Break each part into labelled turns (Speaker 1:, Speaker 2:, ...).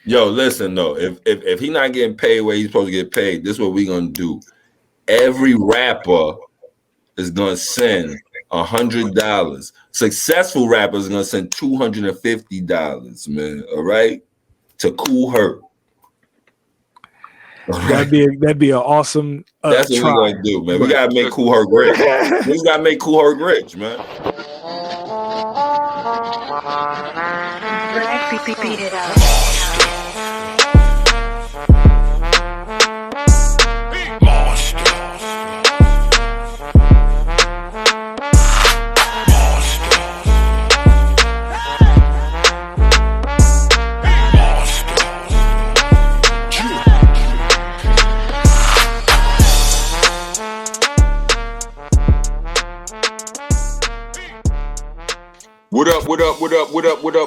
Speaker 1: Yo, listen though, if he not getting paid where he's supposed to get paid, this is what we gonna do. Every rapper is gonna send $100. Successful rappers are gonna send $250, man. All right, to Cool Herc.
Speaker 2: Right. That'd be an awesome.
Speaker 1: That's what we're gonna do, man. We gotta make Cool Herc rich. We gotta make Cool Herc rich, man.
Speaker 3: Beat it up.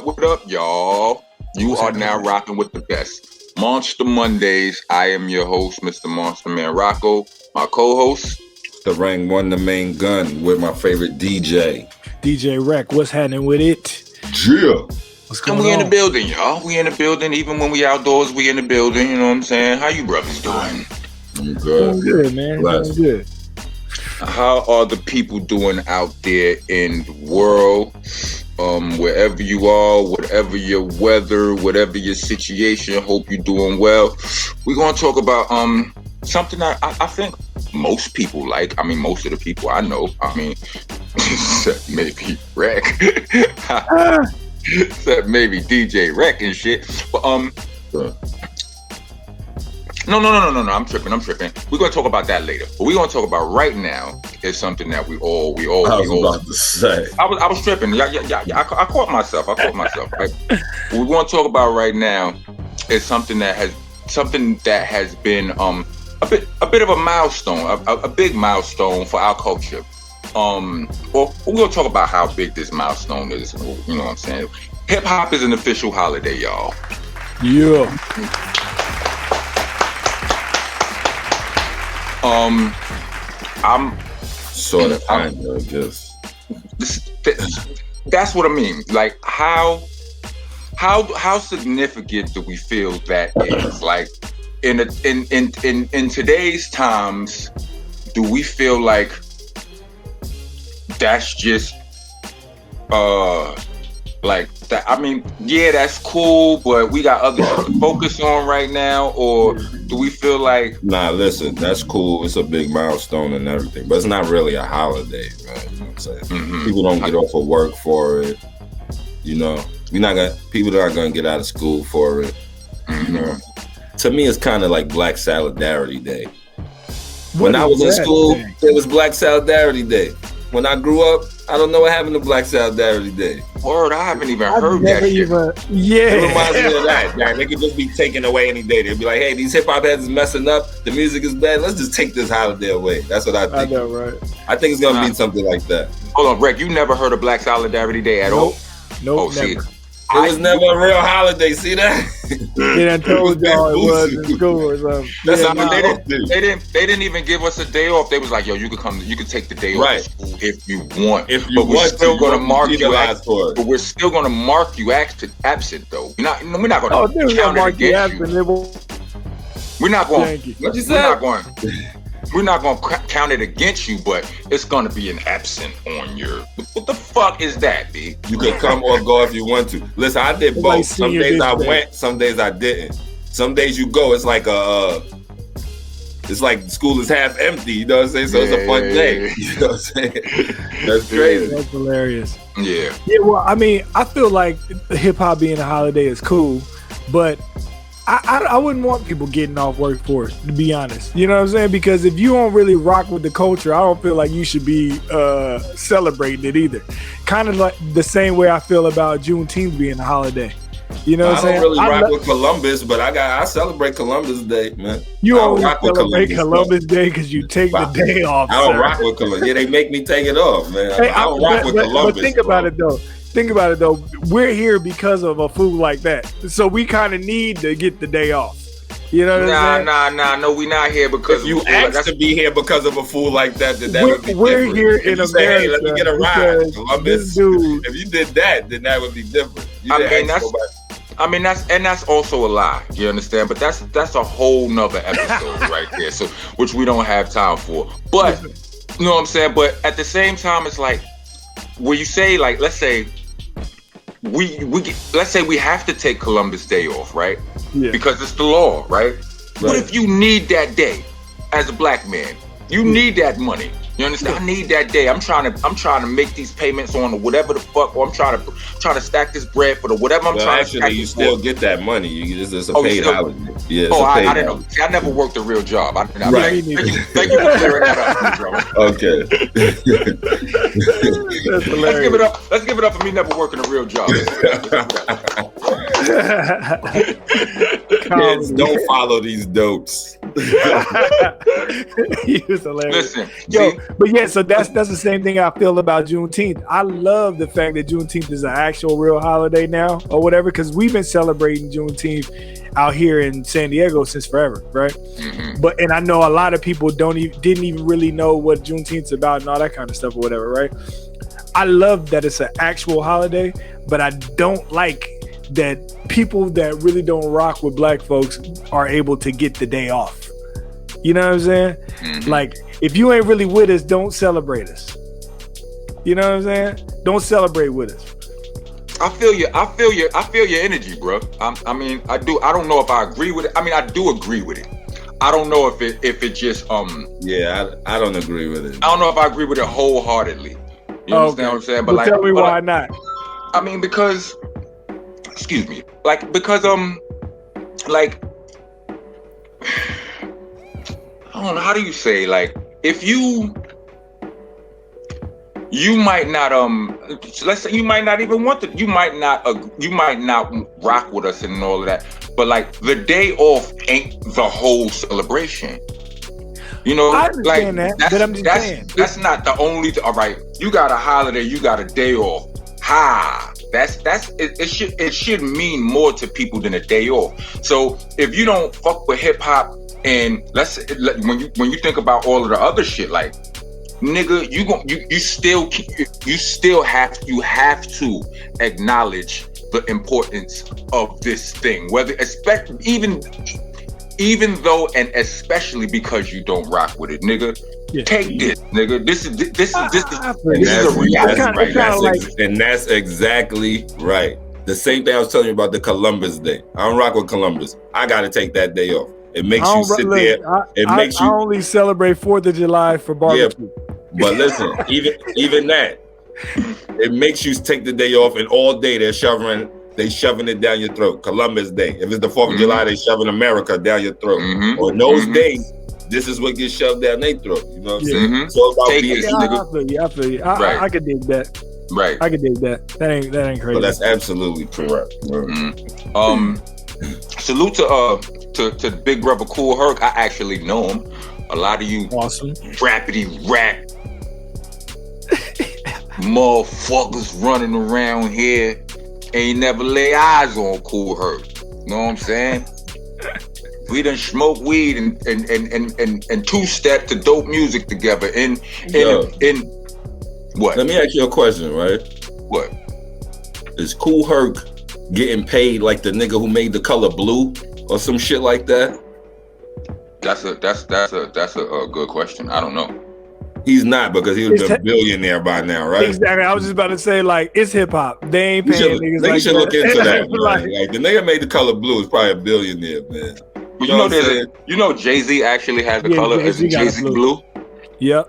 Speaker 4: What up, y'all? You are now rocking with the best. Monsta Mondayz. I am your host, Mr. Monster Man Rocco. My co-host,
Speaker 1: Starang, one the main gun with my favorite DJ.
Speaker 2: DJ Rek, what's happening with it?
Speaker 1: Yeah.
Speaker 2: What's going
Speaker 4: and we
Speaker 2: on?
Speaker 4: in the building, y'all. We in the building. Even when we outdoors, we in the building. You know what I'm saying? How you brothers doing?
Speaker 1: I'm good.
Speaker 2: Doing good, man. Doing good.
Speaker 4: How are the people doing out there in the world? Wherever you are, whatever your weather, whatever your situation, hope you're doing well. We're gonna talk about something that I think most people like. I mean, most of the people I know. I mean, except maybe Rek, except maybe DJ Rek and shit. But No. I'm tripping. We're gonna talk about that later. But we're gonna talk about right now is something that we all.
Speaker 1: I was about to say.
Speaker 4: I was tripping. Yeah. I caught myself. Right? What we want to talk about right now is something that has been a bit of a milestone, a big milestone for our culture. Well, we're gonna talk about how big this milestone is. You know what I'm saying? Hip hop is an official holiday, y'all.
Speaker 2: Yeah.
Speaker 4: I'm
Speaker 1: sort of kind of, I guess.
Speaker 4: That's what I mean. Like, how significant do we feel that is? Like, in today's times, do we feel like that's just like that? I mean, yeah, that's cool, but we got other stuff to focus on right now, or do we feel like?
Speaker 1: Nah, listen, that's cool. It's a big milestone and everything, but it's not really a holiday, man. You know what I'm saying? Mm-hmm. People don't get off of work for it. You know, people aren't gonna get out of school for it. Mm-hmm. You know, to me, it's kind of like Black Solidarity Day. When I was in school, it was Black Solidarity Day. When I grew up, I don't know what happened to Black Solidarity Day.
Speaker 4: Word, I haven't even heard that shit.
Speaker 2: Yeah.
Speaker 1: It reminds me of that. Like, they could just be taken away any day. They'd be like, hey, these hip hop heads is messing up. The music is bad. Let's just take this holiday away. That's what I think.
Speaker 2: I know, right?
Speaker 1: I think it's going to be something like that.
Speaker 4: Hold on, Rek, you never heard of Black Solidarity Day at all?
Speaker 2: Nope,
Speaker 4: never.
Speaker 2: See,
Speaker 1: it was never a real holiday. See that?
Speaker 2: I told y'all it was in school or something.
Speaker 4: They didn't even give us a day off. They was like, yo, you could take the day off if you want.
Speaker 1: But we're still going to mark you
Speaker 4: for it. But we're still going to mark you absent though. We're not going to count it against you. We're not going.
Speaker 1: What you said?
Speaker 4: We're not going to count it against you, but it's going to be an absent on your. What the fuck is that, B?
Speaker 1: You can come or go if you want to. Listen, I did both. Like some days I went, some days I didn't. Some days you go, it's like it's like school is half empty. You know what I'm saying? So it's a fun day. You know what I'm saying? That's crazy.
Speaker 2: That's hilarious.
Speaker 4: Yeah.
Speaker 2: Yeah. Well, I mean, I feel like hip hop being a holiday is cool, but I wouldn't want people getting off work for it, to be honest. You know what I'm saying? Because if you don't really rock with the culture, I don't feel like you should be celebrating it either. Kind of like the same way I feel about Juneteenth being a holiday. You know what I'm saying?
Speaker 1: I don't really rock with Columbus, but I celebrate Columbus Day, man.
Speaker 2: You always celebrate Columbus Day because you take the day off.
Speaker 1: I don't rock with Columbus. Yeah, they make me take it off, man.
Speaker 2: Hey,
Speaker 1: I don't rock with Columbus.
Speaker 2: But think about it though. We're here because of a food like that. So we kind of need to get the day off. You know what I'm saying?
Speaker 4: Nah. No, we not here because
Speaker 1: if you asked to be here because of a fool like that, then that would be
Speaker 2: we're
Speaker 1: different.
Speaker 2: Here in America.
Speaker 1: Say, hey, let me get a ride. Columbus.
Speaker 2: Dude,
Speaker 1: if you did that, then that would be different.
Speaker 4: I mean, that's also a lie. You understand? But that's a whole nother episode right there. So, which we don't have time for. But you know what I'm saying? But at the same time, it's like, when you say, like, let's say we have to take Columbus Day off, right? Yeah. Because it's the law, right? What if you need that day as a black man? You need that money. You understand? I need that day. I'm trying to make these payments on whatever the fuck, or I'm trying to stack this bread for the whatever I'm trying to stack.
Speaker 1: Actually, you still get that money. It's a paid holiday. Yeah.
Speaker 4: I didn't know. See, I never worked a real job. Thank you for clearing that up, bro.
Speaker 1: Okay.
Speaker 4: That's hilarious. Let's give it up for me never working a real job.
Speaker 1: Kids, don't follow these dopes.
Speaker 2: He was hilarious.
Speaker 4: Listen,
Speaker 2: so that's the same thing I feel about Juneteenth. I love the fact that Juneteenth is an actual real holiday now, or whatever, because we've been celebrating Juneteenth out here in San Diego since forever, right? Mm-hmm. And I know a lot of people didn't even really know what Juneteenth's about and all that kind of stuff or whatever, right? I love that it's an actual holiday, but I don't like that people that really don't rock with black folks are able to get the day off. You know what I'm saying? Mm-hmm. Like, if you ain't really with us, don't celebrate us. You know what I'm saying? Don't celebrate with us.
Speaker 4: I feel your energy, bro. I mean, I do. I don't know if I agree with it. I mean, I do agree with it. I don't know if it just
Speaker 1: Yeah, I don't agree with it.
Speaker 4: I don't know if I agree with it wholeheartedly. You understand what I'm saying?
Speaker 2: But tell me why not.
Speaker 4: I mean, because, excuse me, because like, I don't know, how do you say, like, if you might not let's say you might not even want to, you might not rock with us and all of that, but like the day off ain't the whole celebration. You know,
Speaker 2: I understand
Speaker 4: like
Speaker 2: that, but I'm just saying
Speaker 4: that's not the only. All right, you got a holiday, you got a day off. It should mean more to people than a day off. So if you don't fuck with hip hop, and when you think about all of the other shit, like, nigga, you still have to acknowledge the importance of this thing, even though and especially because you don't rock with it, nigga. Yeah. Take this, nigga. This is a reality, right?
Speaker 1: And that's exactly right. The same thing I was telling you about the Columbus Day. I don't rock with Columbus. I got to take that day off. It makes you sit there.
Speaker 2: I only celebrate 4th of July for barbecue.
Speaker 1: Yeah, but listen, even that, it makes you take the day off, and all day they're shoving it down your throat. Columbus Day. If it's the 4th of July, they shoving America down your throat. Mm-hmm. On those days, this is what gets shoved down their throat. You know what I'm saying?
Speaker 4: Mm-hmm.
Speaker 1: It's all about
Speaker 2: I feel you. I could dig that.
Speaker 4: Right.
Speaker 2: I could dig that. That ain't crazy.
Speaker 1: But that's absolutely correct.
Speaker 4: Mm-hmm. Salute to Big Brother Kool Herc. I actually know him. A lot of you rappity rap motherfuckers running around here ain't never lay eyes on Kool Herc. You know what I'm saying? We done smoke weed and two-step to dope music together. In what?
Speaker 1: Let me ask you a question, right?
Speaker 4: What?
Speaker 1: Is Kool Herc getting paid like the nigga who made The Color Blue or some shit like that?
Speaker 4: That's a good question. I don't know.
Speaker 1: He's not, because he would have been a billionaire by now, right?
Speaker 2: Exactly. I was just about to say, like, it's hip hop. They ain't paying niggas like that.
Speaker 1: They should look into that. Like the nigga made The Color Blue is probably a billionaire, man.
Speaker 4: You know Jay-Z actually has the color as Jay-Z Blue?
Speaker 2: Yep.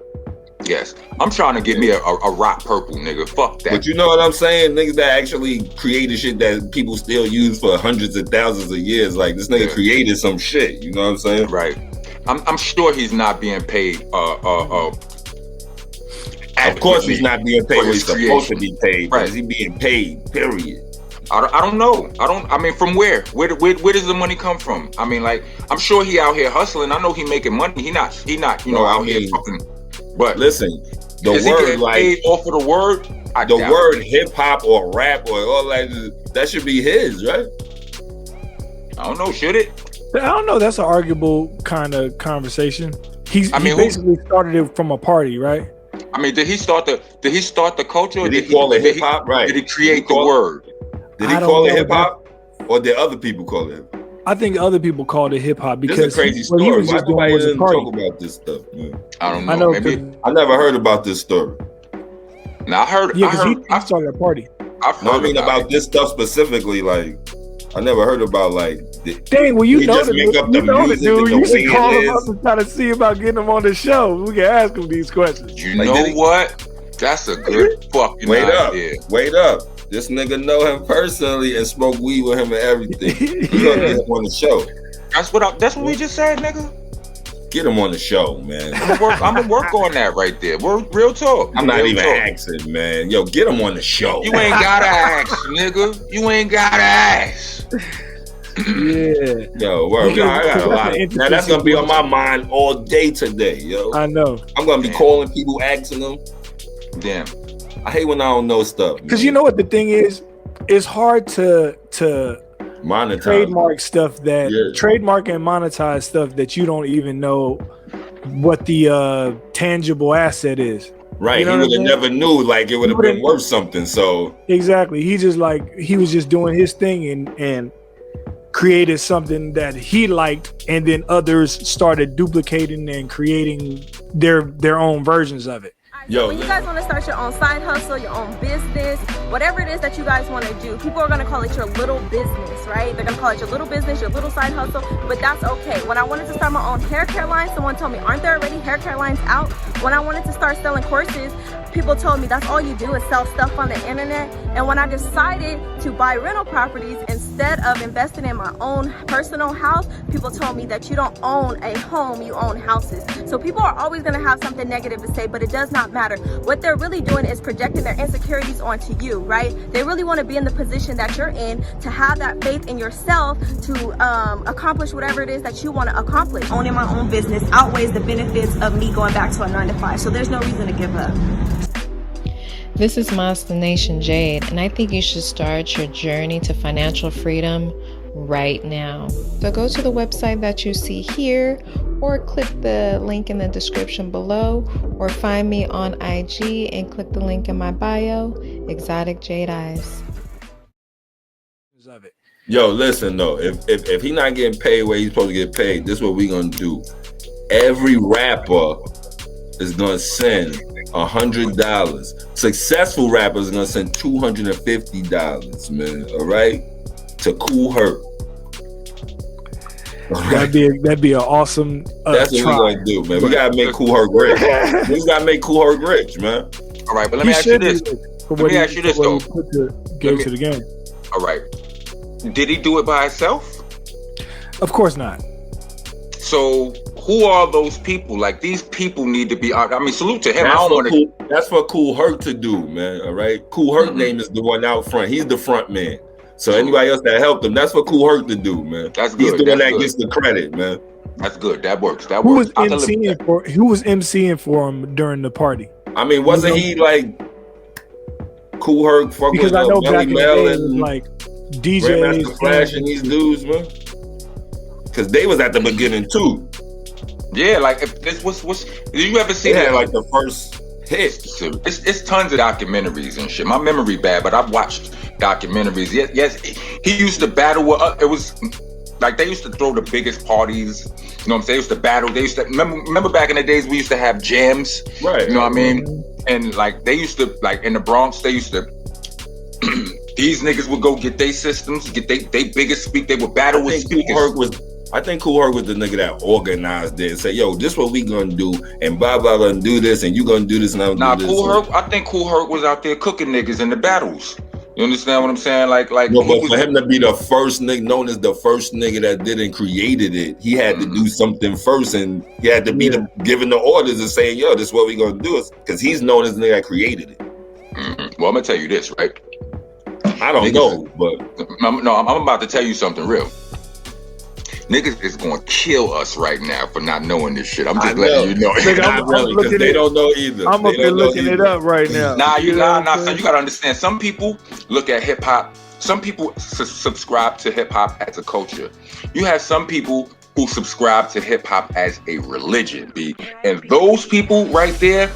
Speaker 4: Yes. I'm trying to get me a rock purple, nigga. Fuck that.
Speaker 1: But you know what I'm saying? Niggas that actually created shit that people still use for hundreds of thousands of years. Like, this nigga created some shit. You know what I'm saying?
Speaker 4: Right. I'm sure he's not being paid.
Speaker 1: Of course he's not being paid what he's supposed to be paid. Right. Is he being paid? Period.
Speaker 4: I don't know. I mean, from where? Where does the money come from? I mean, like, I'm sure he out here hustling. I know he making money. He not, out here fucking. But
Speaker 1: listen, the word, like,
Speaker 4: paid off of the word.
Speaker 1: The word hip hop or rap or all that should be his, right?
Speaker 4: I don't know. Should it?
Speaker 2: I don't know. That's an arguable kind of conversation. He basically started it from a party, right?
Speaker 4: I mean, did he start the culture?
Speaker 1: Did he call it hip hop? Right.
Speaker 4: Did he create the word?
Speaker 1: Did he call it hip hop? Or did other people call it hip hop?
Speaker 2: I think other people called it hip hop because
Speaker 1: this is a crazy story.
Speaker 2: What he was
Speaker 1: Why
Speaker 2: just doing
Speaker 1: nobody
Speaker 2: was a
Speaker 1: didn't
Speaker 2: party.
Speaker 1: talk about this stuff, man?
Speaker 4: I don't know.
Speaker 2: I know.
Speaker 4: Maybe
Speaker 1: I never heard about this story.
Speaker 4: now I heard.
Speaker 2: Yeah,
Speaker 4: I
Speaker 2: because
Speaker 4: heard.
Speaker 2: he started a party.
Speaker 4: I've heard
Speaker 1: No, I mean about this stuff specifically. Like, I never heard about like.
Speaker 2: Dang, well, you
Speaker 1: he
Speaker 2: know
Speaker 1: just
Speaker 2: the
Speaker 1: make up the
Speaker 2: dude.
Speaker 1: music and the
Speaker 2: You
Speaker 1: way
Speaker 2: should call
Speaker 1: it
Speaker 2: him up
Speaker 1: is.
Speaker 2: and try to see about getting him on the show. We can ask him these questions.
Speaker 4: You
Speaker 1: Like,
Speaker 4: know
Speaker 1: did he-
Speaker 4: what? That's a good fucking idea.
Speaker 1: Wait up. This nigga know him personally and smoke weed with him and everything. We gonna get him on the show.
Speaker 4: That's what we just said, nigga.
Speaker 1: Get him on the show, man.
Speaker 4: I'm gonna work on that right there. We're real talk.
Speaker 1: I'm not
Speaker 4: Real
Speaker 1: even
Speaker 4: talk.
Speaker 1: asking, man. Yo, get him on the show.
Speaker 4: You ain't gotta ask, nigga. You ain't gotta ask.
Speaker 2: Yeah.
Speaker 1: Yo, word.
Speaker 2: Because-
Speaker 1: I got a lot. Now that's gonna be on my mind all day today, yo.
Speaker 2: I know.
Speaker 1: I'm gonna be calling people, asking them.
Speaker 4: Damn.
Speaker 1: I hate when I don't know stuff.
Speaker 2: Because you know what the thing is? It's hard to
Speaker 1: monetize
Speaker 2: trademark stuff that
Speaker 1: Yeah.
Speaker 2: trademark and monetize stuff that you don't even know what the tangible asset is.
Speaker 1: Right,
Speaker 2: You know
Speaker 1: he
Speaker 2: what
Speaker 1: would
Speaker 2: I'm
Speaker 1: have
Speaker 2: saying?
Speaker 1: never knew like it would have
Speaker 2: He
Speaker 1: been
Speaker 2: would've-
Speaker 1: worth something. So
Speaker 2: Exactly. He was just doing his thing and created something that he liked, and then others started duplicating and creating their own versions of it.
Speaker 1: Yo,
Speaker 3: when you guys want to start your own side hustle, your own business, whatever it is that you guys want to do, people are going to call it your little business, right? They're going to call it your little business, your little side hustle, but that's okay. When I wanted to start my own hair care line, someone told me, aren't there already hair care lines out? When I wanted to start selling courses, people told me that's all you do is sell stuff on the internet. And when I decided to buy rental properties instead of investing in my own personal house, people told me that you don't own a home, you own houses. So people are always going to have something negative to say, but it does not matter. What they're really doing is projecting their insecurities onto you, right? They really want to be in the position that you're in, to have that faith in yourself to accomplish whatever it is that you want to accomplish. Owning my own business outweighs the benefits of me going back to a 9-to-5, so there's no reason to give up.
Speaker 5: This is Monsta Nation Jade, and I think you should start your journey to financial freedom right now. So go to the website that you see here, or click the link in the description below, or find me on IG and click the link in my bio, Exotic Jade Eyes.
Speaker 1: Yo, listen though, if he not getting paid where he's supposed to get paid, this is what we gonna do. Every rapper is gonna send $100. Successful rappers are gonna send $250, man. All right, to Cool Herc. Right.
Speaker 2: That'd be an awesome.
Speaker 1: That's what
Speaker 2: try.
Speaker 1: we gonna do, man. We gotta make Cool Herc rich. We gotta make Cool Herc rich, man.
Speaker 4: All right, but let me ask you this.
Speaker 2: Let
Speaker 4: me ask you this, though.
Speaker 2: Go to the game.
Speaker 4: All right. Did he do it by himself?
Speaker 2: Of course not.
Speaker 4: So who are those people? Like, these people need to be. I mean, salute to him. I don't want to.
Speaker 1: That's for Cool Herc to do, man. All right. Cool Herc name is the one out front. He's the front man. So anybody else that helped him, that's for Cool Herc to do, man.
Speaker 4: That's
Speaker 1: He's
Speaker 4: good.
Speaker 1: the one
Speaker 4: That's
Speaker 1: that
Speaker 4: good.
Speaker 1: gets the credit, man.
Speaker 4: That's good. That works. That
Speaker 2: Who
Speaker 4: works.
Speaker 2: was emceeing for him during the party?
Speaker 1: I mean, wasn't he like Cool Herc fucking
Speaker 2: Because
Speaker 1: with
Speaker 2: I know
Speaker 1: Belly
Speaker 2: back in the
Speaker 1: Mel
Speaker 2: day, it was
Speaker 1: and
Speaker 2: like
Speaker 1: Grandmaster
Speaker 2: DJs,
Speaker 1: Flash and these dudes, man? Because they was at the beginning too.
Speaker 4: Yeah, like if this was did you ever see
Speaker 1: They
Speaker 4: that?
Speaker 1: had like the first hit.
Speaker 4: It's tons of documentaries and shit. My memory bad, but I've watched documentaries. Yes, he used to battle with. It was like they used to throw the biggest parties. You know what I'm saying? They used to battle. They used to remember back in the days we used to have jams.
Speaker 1: Right.
Speaker 4: You know what I mean? And like they used to, like in the Bronx, they used to. These niggas would go get their systems, get they biggest speak. They would battle with speakers.
Speaker 1: I think Cool Herc was the nigga that organized it and said, yo, this what we gonna do, and blah, blah, blah, and do this, and you gonna do this, and I'm gonna do this.
Speaker 4: Cool Herc, I think Cool Herc was out there cooking niggas in the battles. You understand what I'm saying? Like
Speaker 1: no, but for him to be the first nigga, known as the first nigga that did and created it, he had to do something first, and he had to be giving the orders and saying, yo, this is what we gonna do, because he's known as the nigga that created it.
Speaker 4: Well, I'm gonna tell you this, right?
Speaker 1: I don't know, but
Speaker 4: I'm about to tell you something real. Niggas is gonna kill us right now for not knowing this shit. I'm just letting you know.
Speaker 1: Not really, because they don't know either.
Speaker 2: I'm up here looking it up right now.
Speaker 4: So you gotta understand. Some people look at hip hop. Some people subscribe to hip hop as a culture. You have some people who subscribe to hip hop as a religion, B. And those people right there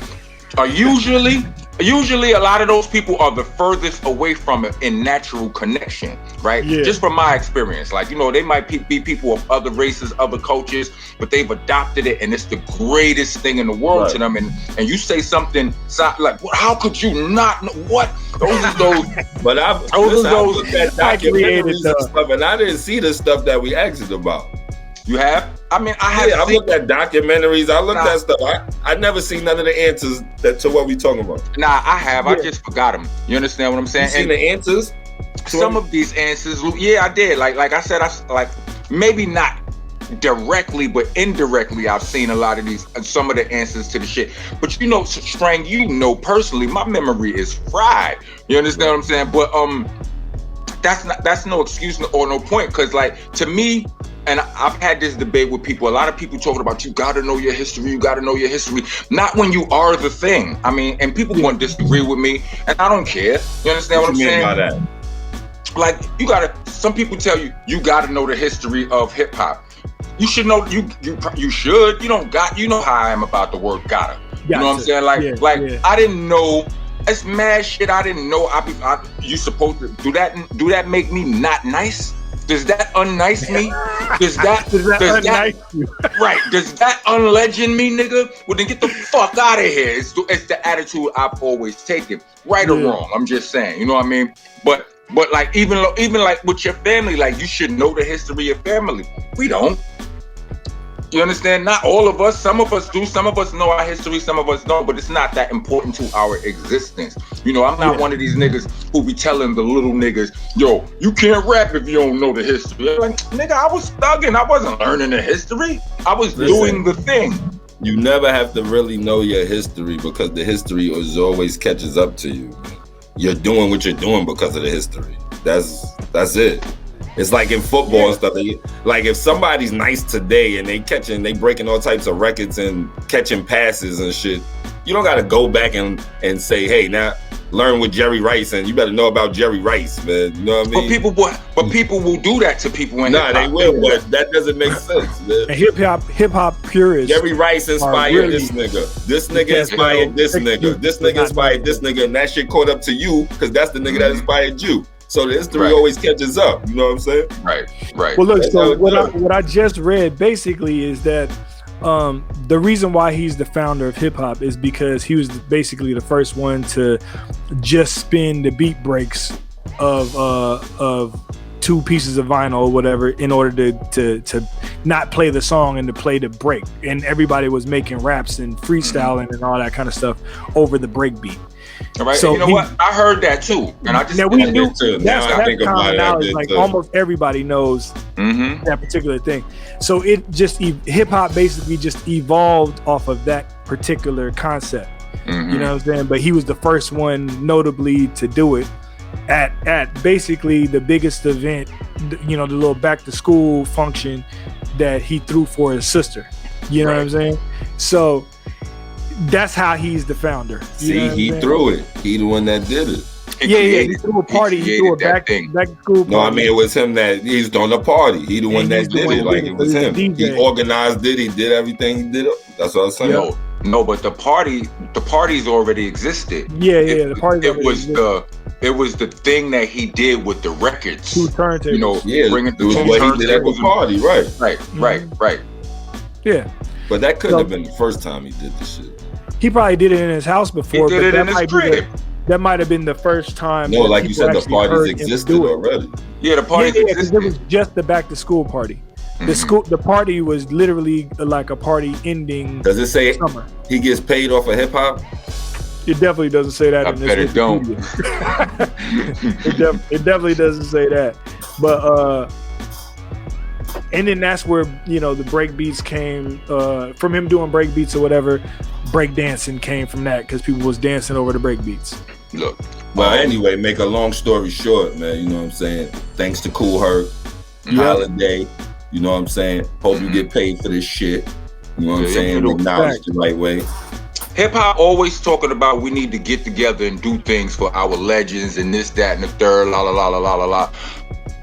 Speaker 4: are usually usually a lot of those people are the furthest away from it in natural connection, right?
Speaker 2: Yeah.
Speaker 4: Just from my experience, like, you know, they might be people of other races, other cultures, but they've adopted it and it's the greatest thing in the world to them. And you say something like, well, how could you not know what? Those are those.
Speaker 1: But I've looked at documentaries and stuff, and I didn't see the stuff that we asked about.
Speaker 4: You have? I mean, I have.
Speaker 1: Yeah, I looked at documentaries. I looked at stuff. I never seen none of the answers to what we talking about.
Speaker 4: Nah, I have. Yeah. I just forgot them. You understand what I'm saying?
Speaker 1: You seen the answers?
Speaker 4: Some of these answers, yeah, I did. Like I said, maybe not directly, but indirectly, I've seen a lot of these, some of the answers to the shit. But you know, Strang, you know personally, my memory is fried. You understand what I'm saying? But that's no excuse or no point, because like to me. And I've had this debate with people. A lot of people talking about you gotta know your history. You gotta know your history. Not when you are the thing. I mean, and people want to disagree with me, and I don't care. You understand what I'm saying?
Speaker 1: By that?
Speaker 4: Like you gotta. Some people tell you gotta know the history of hip hop. You should know. You should. You don't got. You know how I am about the word gotta. You know what I'm saying? Like I didn't know. It's mad shit. I didn't know. You supposed to do that? Do that make me not nice? Does that unnice me? Does that unnice you? Right. Does that unlegend me, nigga? Well, then get the fuck out of here. It's the attitude I've always taken. Right or wrong. I'm just saying. You know what I mean? But like even like with your family, like you should know the history of family. We don't. You understand? Not all of us. Some of us do. Some of us know our history. Some of us don't. But it's not that important to our existence. You know, I'm not one of these niggas who be telling the little niggas, yo, you can't rap if you don't know the history. I'm like, nigga, I was thugging. I wasn't learning the history. I was doing the thing.
Speaker 1: You never have to really know your history, because the history always catches up to you. You're doing what you're doing because of the history. That's it. It's like in football and stuff. Like if somebody's nice today and they breaking all types of records and catching passes and shit, you don't got to go back and say, hey, now learn with Jerry Rice, and you better know about Jerry Rice, man. You know what I mean?
Speaker 4: But people will do that to people in hip-hop.
Speaker 1: They will, but that doesn't make sense, man.
Speaker 2: Hip hop purists.
Speaker 1: Jerry Rice inspired this nigga. This nigga inspired this nigga. This nigga inspired this nigga, and that shit caught up to you because that's the nigga that inspired you. So the history always catches up. You know what I'm saying?
Speaker 4: Right.
Speaker 2: Well, look. So what I just read basically is that the reason why he's the founder of hip hop is because he was basically the first one to just spin the beat breaks of two pieces of vinyl or whatever in order to not play the song and to play the break. And everybody was making raps and freestyling and all that kind of stuff over the break beat.
Speaker 4: All right. So you know what? I heard that too, and I just
Speaker 2: we knew too. Now I think about it. Like almost everybody knows that particular thing. So it just hip hop basically just evolved off of that particular concept. You know what I'm saying? But he was the first one, notably, to do it at basically the biggest event. You know, the little back to school function that he threw for his sister. You know what I'm saying? So. That's how he's the founder.
Speaker 1: See, he threw it. He the one that did it.
Speaker 2: He threw a party. He threw a back to school party.
Speaker 1: No, I mean, it was him that he's throwing the party. He the one that did it. Like, it was him. He organized it. He did everything. He did it. That's what I was saying.
Speaker 4: No, but the parties already existed.
Speaker 2: The party.
Speaker 4: It was the thing that he did with the records.
Speaker 2: Two turntables.
Speaker 4: You know, bringing the
Speaker 1: two what he did at the party. Right.
Speaker 2: Yeah.
Speaker 1: But that couldn't have been the first time he did this shit.
Speaker 2: He probably did it in his house before.
Speaker 4: He did it in his crib.
Speaker 2: That might have been the first time.
Speaker 1: No, like you said, the parties existed already.
Speaker 4: Yeah, the parties existed.
Speaker 2: It was just the back to school party. The party was literally like a party ending.
Speaker 1: Does it say
Speaker 2: summer.
Speaker 1: He gets paid off of hip hop?
Speaker 2: It definitely doesn't say that.
Speaker 4: I bet it don't.
Speaker 2: It definitely doesn't say that. But and then that's where, you know, the break beats came from him doing break beats or whatever. Break dancing came from that because people was dancing over the break beats.
Speaker 4: Look.
Speaker 1: Well, anyway, make a long story short, man, you know what I'm saying? Thanks to Kool Herc, Holiday, you know what I'm saying? Hope you get paid for this shit. You know what I'm saying? Acknowledge the right way.
Speaker 4: Hip hop always talking about we need to get together and do things for our legends and this, that, and the third, la la la la la la la.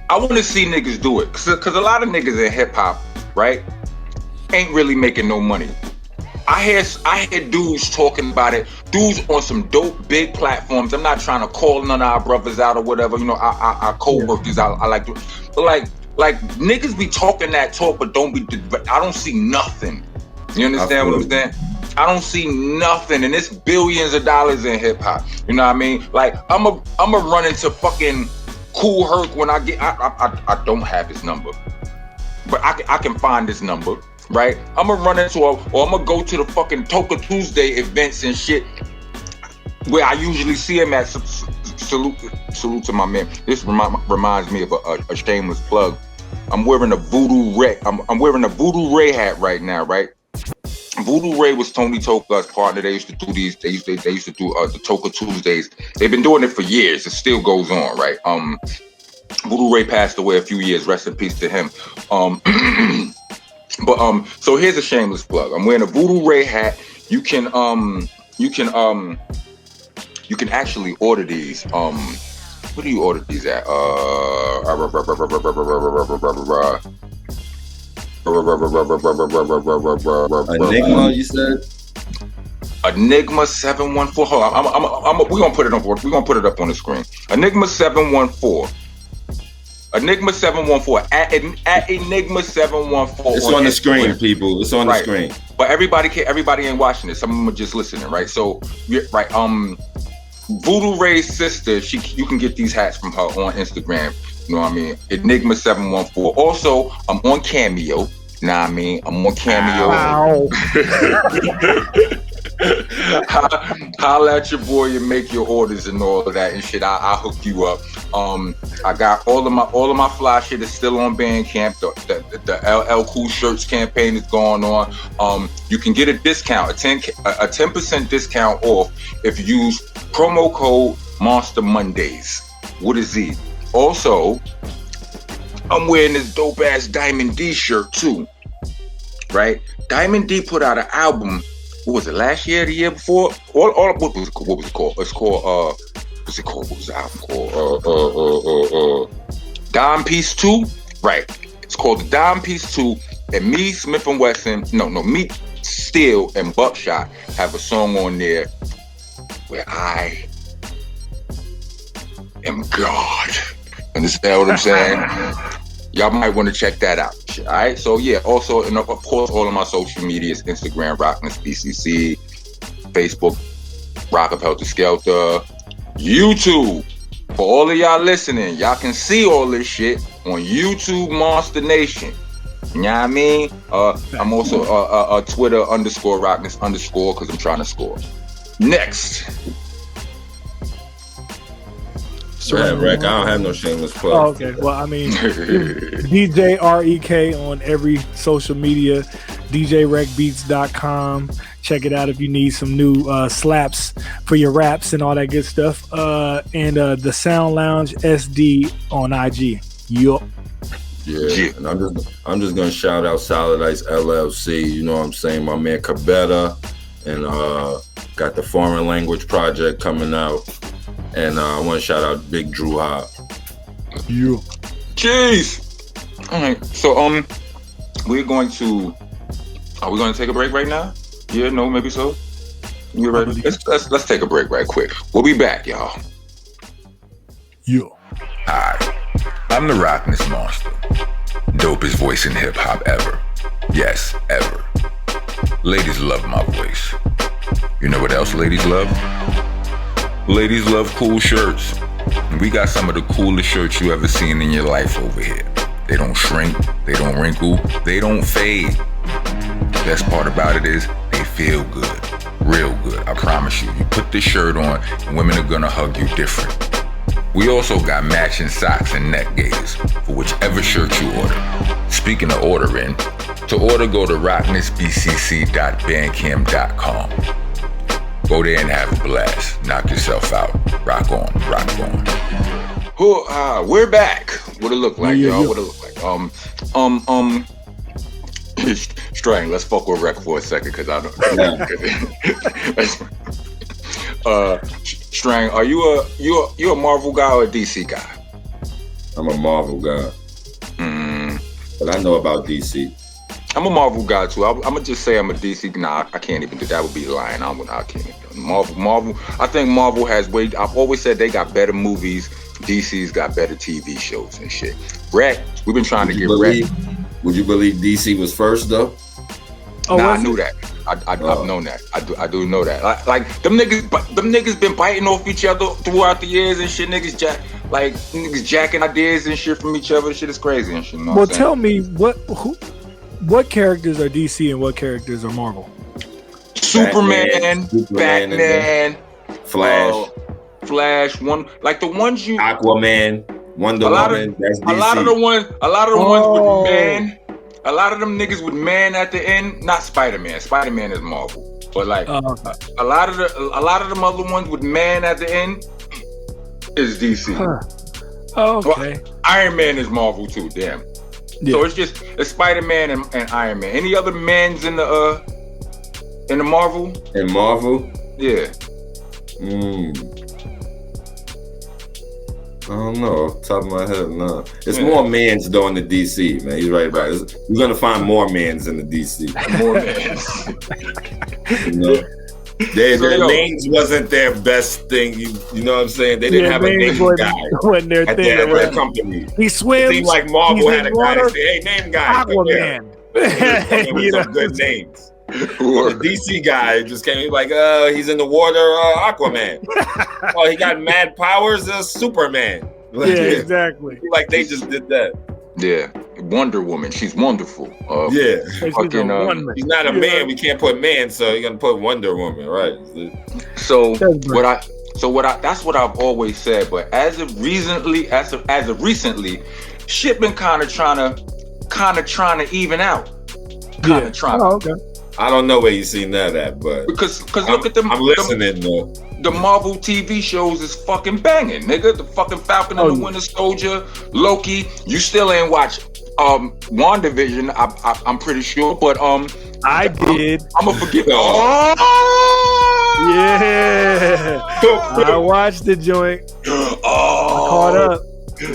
Speaker 4: I want to see niggas do it, cause a lot of niggas in hip hop, right, ain't really making no money. I hear dudes talking about it. Dudes on some dope big platforms. I'm not trying to call none of our brothers out or whatever. You know, our co-workers. I like to, but like niggas be talking that talk, but but I don't see nothing. You understand what I'm saying? I don't see nothing, and it's billions of dollars in hip hop. You know what I mean? Like I'm a run into fucking Kool Herc when I get. I don't have his number, but I can find his number. Right? I'm gonna run into or I'm gonna go to the fucking Toka Tuesday events and shit where I usually see him at. Salute to my man. This reminds me of a shameless plug. I'm wearing a Voodoo Rek. I'm wearing a Voodoo Ray hat right now, right? Voodoo Ray was Tony Toka's partner. They used to do these. They used to do the Toka Tuesdays. They've been doing it for years. It still goes on, right? Voodoo Ray passed away a few years. Rest in peace to him. But so here's a shameless plug. I'm wearing a Voodoo Ray hat. You can actually order these. Where do you order these at?
Speaker 1: Enigma, you said?
Speaker 4: Enigma 714. Hold on. We're gonna put it up. We're gonna put it up on the screen. Enigma 714. Enigma 714 at Enigma 714.
Speaker 1: It's on the screen, people. It's on the screen.
Speaker 4: But everybody ain't watching it. Some of them are just listening, right? So, right. Voodoo Ray's sister, you can get these hats from her on Instagram. You know what I mean? Enigma 714. Also, I'm on Cameo. Know what I mean? I'm on Cameo.
Speaker 2: Wow.
Speaker 4: Holla at your boy and make your orders and all of that and shit. I'll hook you up. I got all of my fly shit is still on Bandcamp. The LL Cool Shirts campaign is going on. You can get a discount, a 10% discount off if you use promo code Monsta Mondayz with a Z. Also, I'm wearing this dope ass Diamond D shirt too. Right? Diamond D put out an album. What was it? Last year, the year before? What was it called? It's called what's it called? What was the album called? Dime Piece 2? Right. It's called the Dime Piece 2. And me, Smith & Wesson, me, Steel, and Buckshot have a song on there where I am God. Understand what I'm saying? Y'all might want to check that out. All right. So yeah. Also, and of course, all of my social medias: Instagram, Rockness BCC, Facebook, Rock of Helter Skelter, YouTube. For all of y'all listening, y'all can see all this shit on YouTube, Monster Nation. You know what I mean? I'm also Twitter _Rockness_ because I'm trying to score. Next.
Speaker 1: Yeah, Rek, I don't have no shameless plug.
Speaker 2: Oh, okay. Well, I mean, DJ Rek on every social media, DJRekBeats.com. Check it out if you need some new slaps for your raps and all that good stuff. And the Sound Lounge SD on IG. Yup.
Speaker 1: Yeah, and I'm just gonna shout out Solid Ice LLC. You know what I'm saying? My man Cabetta, and got the Foreign Language Project coming out. And I want to shout out Big Drew Hop.
Speaker 2: Yeah.
Speaker 4: Jeez. All right. So we're going to. Are we going to take a break right now? Yeah. No. Maybe so. You ready? Let's take a break right quick. We'll be back, y'all.
Speaker 2: Yeah.
Speaker 6: Hi. I'm the Rockness Monster. Dopest voice in hip hop ever. Yes, ever. Ladies love my voice. You know what else ladies love? Ladies love cool shirts. And we got some of the coolest shirts you ever seen in your life over here. They don't shrink, they don't wrinkle, they don't fade. The best part about it is they feel good. Real good, I promise you. You put this shirt on and women are gonna hug you different. We also got matching socks and neck gaiters for whichever shirt you order. Speaking of ordering, to order go to rocknessbcc.bandcamp.com. Go there and have a blast. Knock yourself out. Rock on, rock on.
Speaker 4: We're back. What it look like, y'all? What it look like? Strang, let's fuck with Rek for a second, cause I don't. Strang, are you a Marvel guy or a DC guy?
Speaker 1: I'm a Marvel guy. But I know about DC.
Speaker 4: I'm a Marvel guy too. I'm gonna just say I'm a DC. Nah, I can't even do that. Would be lying. I can't even. Marvel. I think Marvel has way. I've always said they got better movies. DC's got better TV shows and shit. Rek, we've been trying to get Rek.
Speaker 1: Would you believe DC was first though?
Speaker 4: Oh, nah, I knew that. I've known that. I do know that. Like them niggas been biting off each other throughout the years and shit. Niggas jacking ideas and shit from each other. Shit is crazy and shit. You know
Speaker 2: well, tell me what characters are DC and what characters are Marvel?
Speaker 4: Superman, Batman,
Speaker 1: Flash,
Speaker 4: one like the ones you
Speaker 1: Aquaman, Wonder Woman. That's DC.
Speaker 4: A lot of the ones with man. A lot of them niggas with man at the end. Not Spider-Man. Spider-Man is Marvel, but like a lot of them other ones with man at the end is DC.
Speaker 2: Oh, okay.
Speaker 4: Well, Iron Man is Marvel too. Damn. Yeah. So it's Spider-Man and Iron Man. Any other mans in the Marvel?
Speaker 1: In Marvel?
Speaker 4: Yeah.
Speaker 1: I don't know. Off the top of my head, no. It's more mans though in the DC, man. He's right about it. You're gonna find more mans in the DC.
Speaker 4: More mans.
Speaker 1: You know? Their names wasn't their best thing. You know what I'm saying? They didn't have a name guy
Speaker 2: when their
Speaker 1: at
Speaker 2: thing
Speaker 1: their company.
Speaker 2: He swims.
Speaker 1: It seemed like Marvel had a guy that said, "Hey, name guy."
Speaker 2: Aquaman.
Speaker 1: With some good names. The DC guy just came like, he's in the water, Aquaman. Oh, he got mad powers, Superman.
Speaker 2: Like, yeah, exactly.
Speaker 1: Like they just did that.
Speaker 4: Yeah, Wonder Woman. She's wonderful.
Speaker 1: She's not a man. We can't put man, so you're gonna put Wonder Woman, right?
Speaker 4: So that's what I've always said. But as of recently, shit been kind of trying to even out.
Speaker 2: Okay.
Speaker 1: I don't know where you seen that at, but
Speaker 4: because look at them.
Speaker 1: I'm listening though.
Speaker 4: The Marvel TV shows is fucking banging, nigga. The fucking Falcon and the Winter Soldier, Loki. You still ain't watch WandaVision. I'm pretty sure, but
Speaker 2: I did.
Speaker 4: I'm gonna forget.
Speaker 2: Yeah, I watched the joint. I caught up.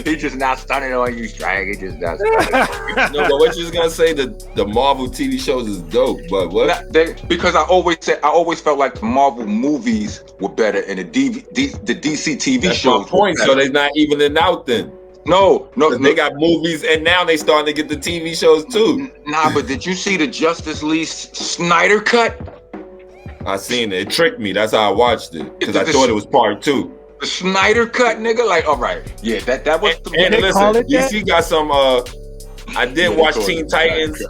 Speaker 4: He just not stunning on you, Strang. He just not stunning.
Speaker 1: No, but what you was gonna say? The Marvel TV shows is dope, but what?
Speaker 4: Because I always felt like the Marvel movies were better, and the DC TV
Speaker 1: That's
Speaker 4: shows.
Speaker 1: My point. So they're not evening out then.
Speaker 4: No.
Speaker 1: They got movies, and now they starting to get the TV shows too.
Speaker 4: Nah, but did you see the Justice League Snyder cut?
Speaker 1: I seen it. It tricked me. That's how I watched it because I thought it was part 2.
Speaker 4: The Snyder cut, nigga. Like, all right, yeah, that was.
Speaker 1: And listen, DC got some. I did watch Teen Titans.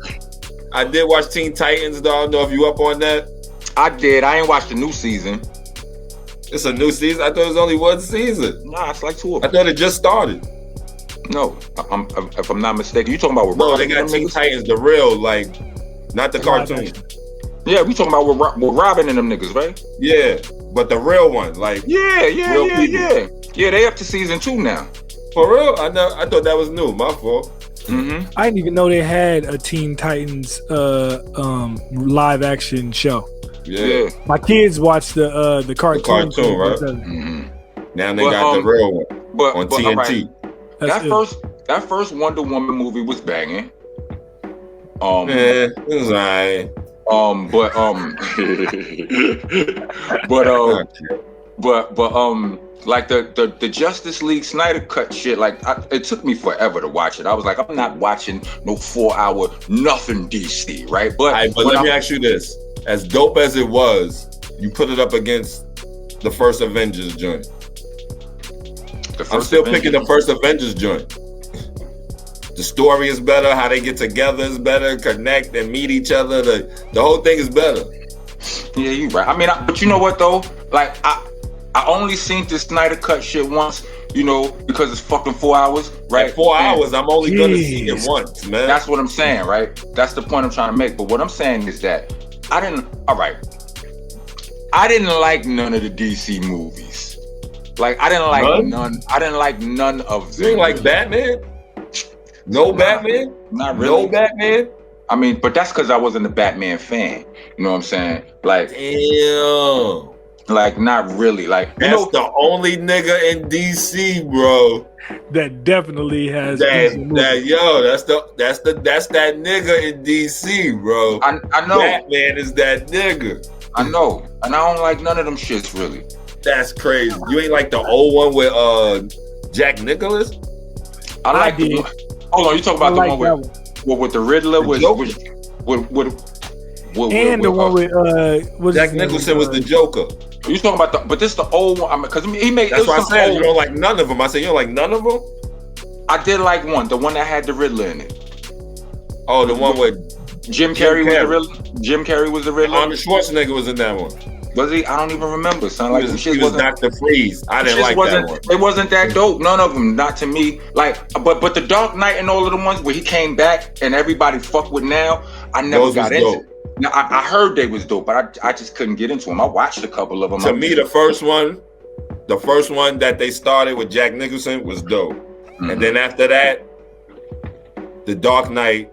Speaker 1: I did watch Teen Titans. Though I don't know if you up on that.
Speaker 4: I did. I ain't watched the new season.
Speaker 1: It's a new season. I thought it was only one season.
Speaker 4: Nah, it's like 2 of them.
Speaker 1: I thought it just started.
Speaker 4: No, if I'm not mistaken, you talking about?
Speaker 1: No, they got Teen Titans, the real, like, not the cartoon.
Speaker 4: Yeah, we talking about with Robin and them niggas, right?
Speaker 1: Yeah, but the real one, like,
Speaker 4: yeah. They up to season 2 now.
Speaker 1: For real? I thought that was new. My fault.
Speaker 4: Mm-hmm.
Speaker 2: I didn't even know they had a Teen Titans live action show.
Speaker 1: Yeah.
Speaker 2: My kids watched the cartoon.
Speaker 1: The cartoon, right? Mm-hmm. Now they got the real one on TNT.
Speaker 4: Right. That first Wonder Woman movie was banging.
Speaker 1: It was alright.
Speaker 4: Like the Justice League Snyder cut shit, like it took me forever to watch it. I was like, I'm not watching no 4-hour nothing DC, right? But
Speaker 1: let me ask you this: as dope as it was, you put it up against the first Avengers joint. I'm still picking the first Avengers joint. The story is better. How they get together is better. Connect and meet each other. The whole thing is better.
Speaker 4: Yeah, you right. I mean, but you know what though? Like I only seen this Snyder cut shit once, you know, because it's fucking 4 hours, right?
Speaker 1: At 4 hours, I'm only gonna see it once, man.
Speaker 4: That's what I'm saying, right? That's the point I'm trying to make. But what I'm saying is that I didn't like none of the DC movies. Like I didn't like none. I didn't like none of them.
Speaker 1: You didn't like Batman? No Batman?
Speaker 4: Not really.
Speaker 1: No Batman?
Speaker 4: I mean, but that's because I wasn't a Batman fan. You know what I'm saying? Like,
Speaker 1: damn.
Speaker 4: Like, not really. Like,
Speaker 1: that's the only nigga in DC, bro.
Speaker 2: That definitely has
Speaker 1: that's that nigga in DC, bro.
Speaker 4: I know.
Speaker 1: Batman is that nigga.
Speaker 4: I know. And I don't like none of them shits, really.
Speaker 1: That's crazy. You ain't like the old one with Jack Nicholson?
Speaker 4: I like the one. Hold on, you talking about the one with the Riddler?
Speaker 1: The
Speaker 2: the one with
Speaker 1: Jack Nicholson was the Joker.
Speaker 4: You talking about but this is the old one? Because he made.
Speaker 1: That's what I said. You don't like none of them. I said you don't like none of them.
Speaker 4: I did like one, the one that had the Riddler in it.
Speaker 1: Oh, the one with
Speaker 4: Jim Carrey was the Riddler. Jim Carrey was the Riddler.
Speaker 1: Arnold Schwarzenegger was in that one.
Speaker 4: Was he? I don't even remember, son. Like,
Speaker 1: he was Dr. Freeze. I didn't like that one.
Speaker 4: It wasn't that dope. None of them. Not to me. Like, but the Dark Knight and all of the ones where he came back and everybody fucked with now, I never got into. Now, I heard they was dope, but I just couldn't get into them. I watched a couple of them.
Speaker 1: To me, the first one that they started with Jack Nicholson was dope. Mm-hmm. And then after that, the Dark Knight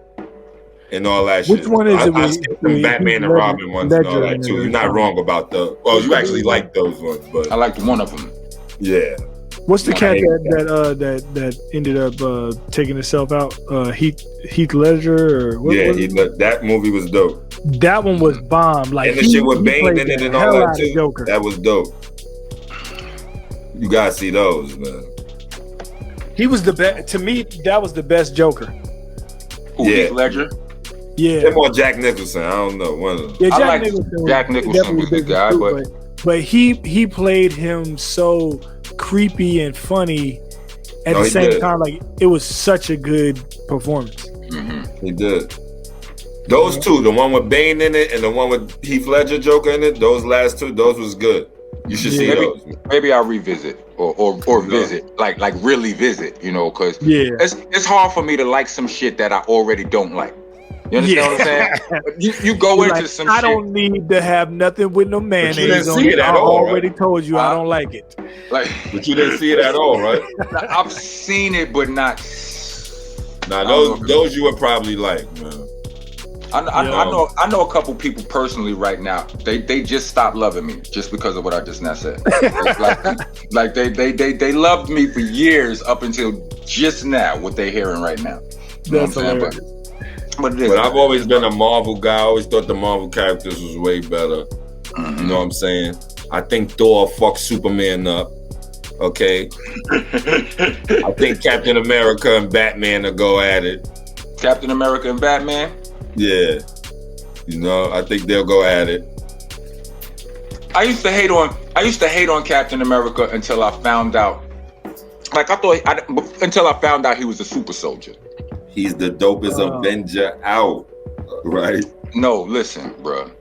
Speaker 1: and all that shit.
Speaker 2: Which one is it?
Speaker 1: I skipped them Batman and Robin ones and all that too. You're not wrong about you actually like those ones, but
Speaker 4: I liked one of them.
Speaker 1: Yeah.
Speaker 2: What's the cat that ended up taking himself out? Heath Ledger or what?
Speaker 1: Yeah, that movie was dope.
Speaker 2: That one was bomb. Like,
Speaker 1: and the shit with Bane in it and all that too. Joker. That was dope. You gotta see those, man.
Speaker 2: He was the best. To me, that was the best Joker.
Speaker 4: Who, Heath Ledger?
Speaker 2: Yeah.
Speaker 1: Him or Jack Nicholson. I don't know. One of them.
Speaker 2: Yeah,
Speaker 4: Jack Nicholson was the guy,
Speaker 2: but he played him so creepy and funny at the same time. Like, it was such a good performance.
Speaker 1: Mm-hmm. He did. Those two, the one with Bane in it and the one with Heath Ledger Joker in it, those last two, those was good. You should see those.
Speaker 4: Maybe I'll revisit or visit, like really visit, because it's hard for me to like some shit that I already don't like. You understand what I'm saying? You go into some shit.
Speaker 2: I don't need to have nothing with no mayonnaise.
Speaker 1: But you didn't see it at
Speaker 2: I
Speaker 1: all,
Speaker 2: already told you I don't like it.
Speaker 1: But you didn't see it at all, right?
Speaker 4: I've seen it, but not.
Speaker 1: Nah, those you would probably like, man.
Speaker 4: I know a couple people personally right now. They just stopped loving me just because of what I just now said. like they loved me for years up until just now. What they're hearing right now.
Speaker 2: That's hilarious.
Speaker 1: But I've always been a Marvel guy. I always thought the Marvel characters was way better. Mm-hmm. You know what I'm saying? I think Thor fucked Superman up. Okay. I think Captain America and Batman will go at it.
Speaker 4: Captain America and Batman?
Speaker 1: Yeah. I think they'll go at it.
Speaker 4: I used to hate on Captain America until I found out. Until I found out he was a super soldier.
Speaker 1: He's the dopest Avenger out, right?
Speaker 4: No, listen, bro.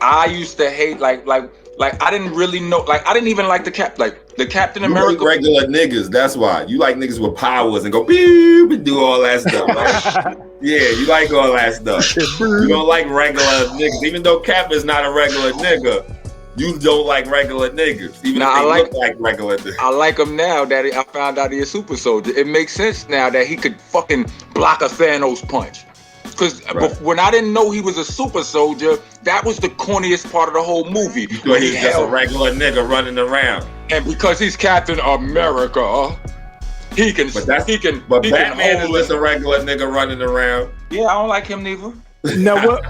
Speaker 4: I used to hate like I didn't really know, I didn't even like the Captain America.
Speaker 1: Like regular niggas, that's why. You like niggas with powers and go beep and do all that stuff, right? Yeah, you like all that stuff. You don't like regular niggas, even though Cap is not a regular nigga. You don't like regular niggas, even if they look like regular niggas.
Speaker 4: I like him now that I found out he's a super soldier. It makes sense now that he could fucking block a Thanos punch. Because when I didn't know he was a super soldier, that was the corniest part of the whole movie.
Speaker 1: When he's just a regular nigga running around.
Speaker 4: And because he's Captain America, he can. But
Speaker 1: Batman is just a regular nigga running around.
Speaker 4: Yeah, I don't like him neither.
Speaker 2: Now what?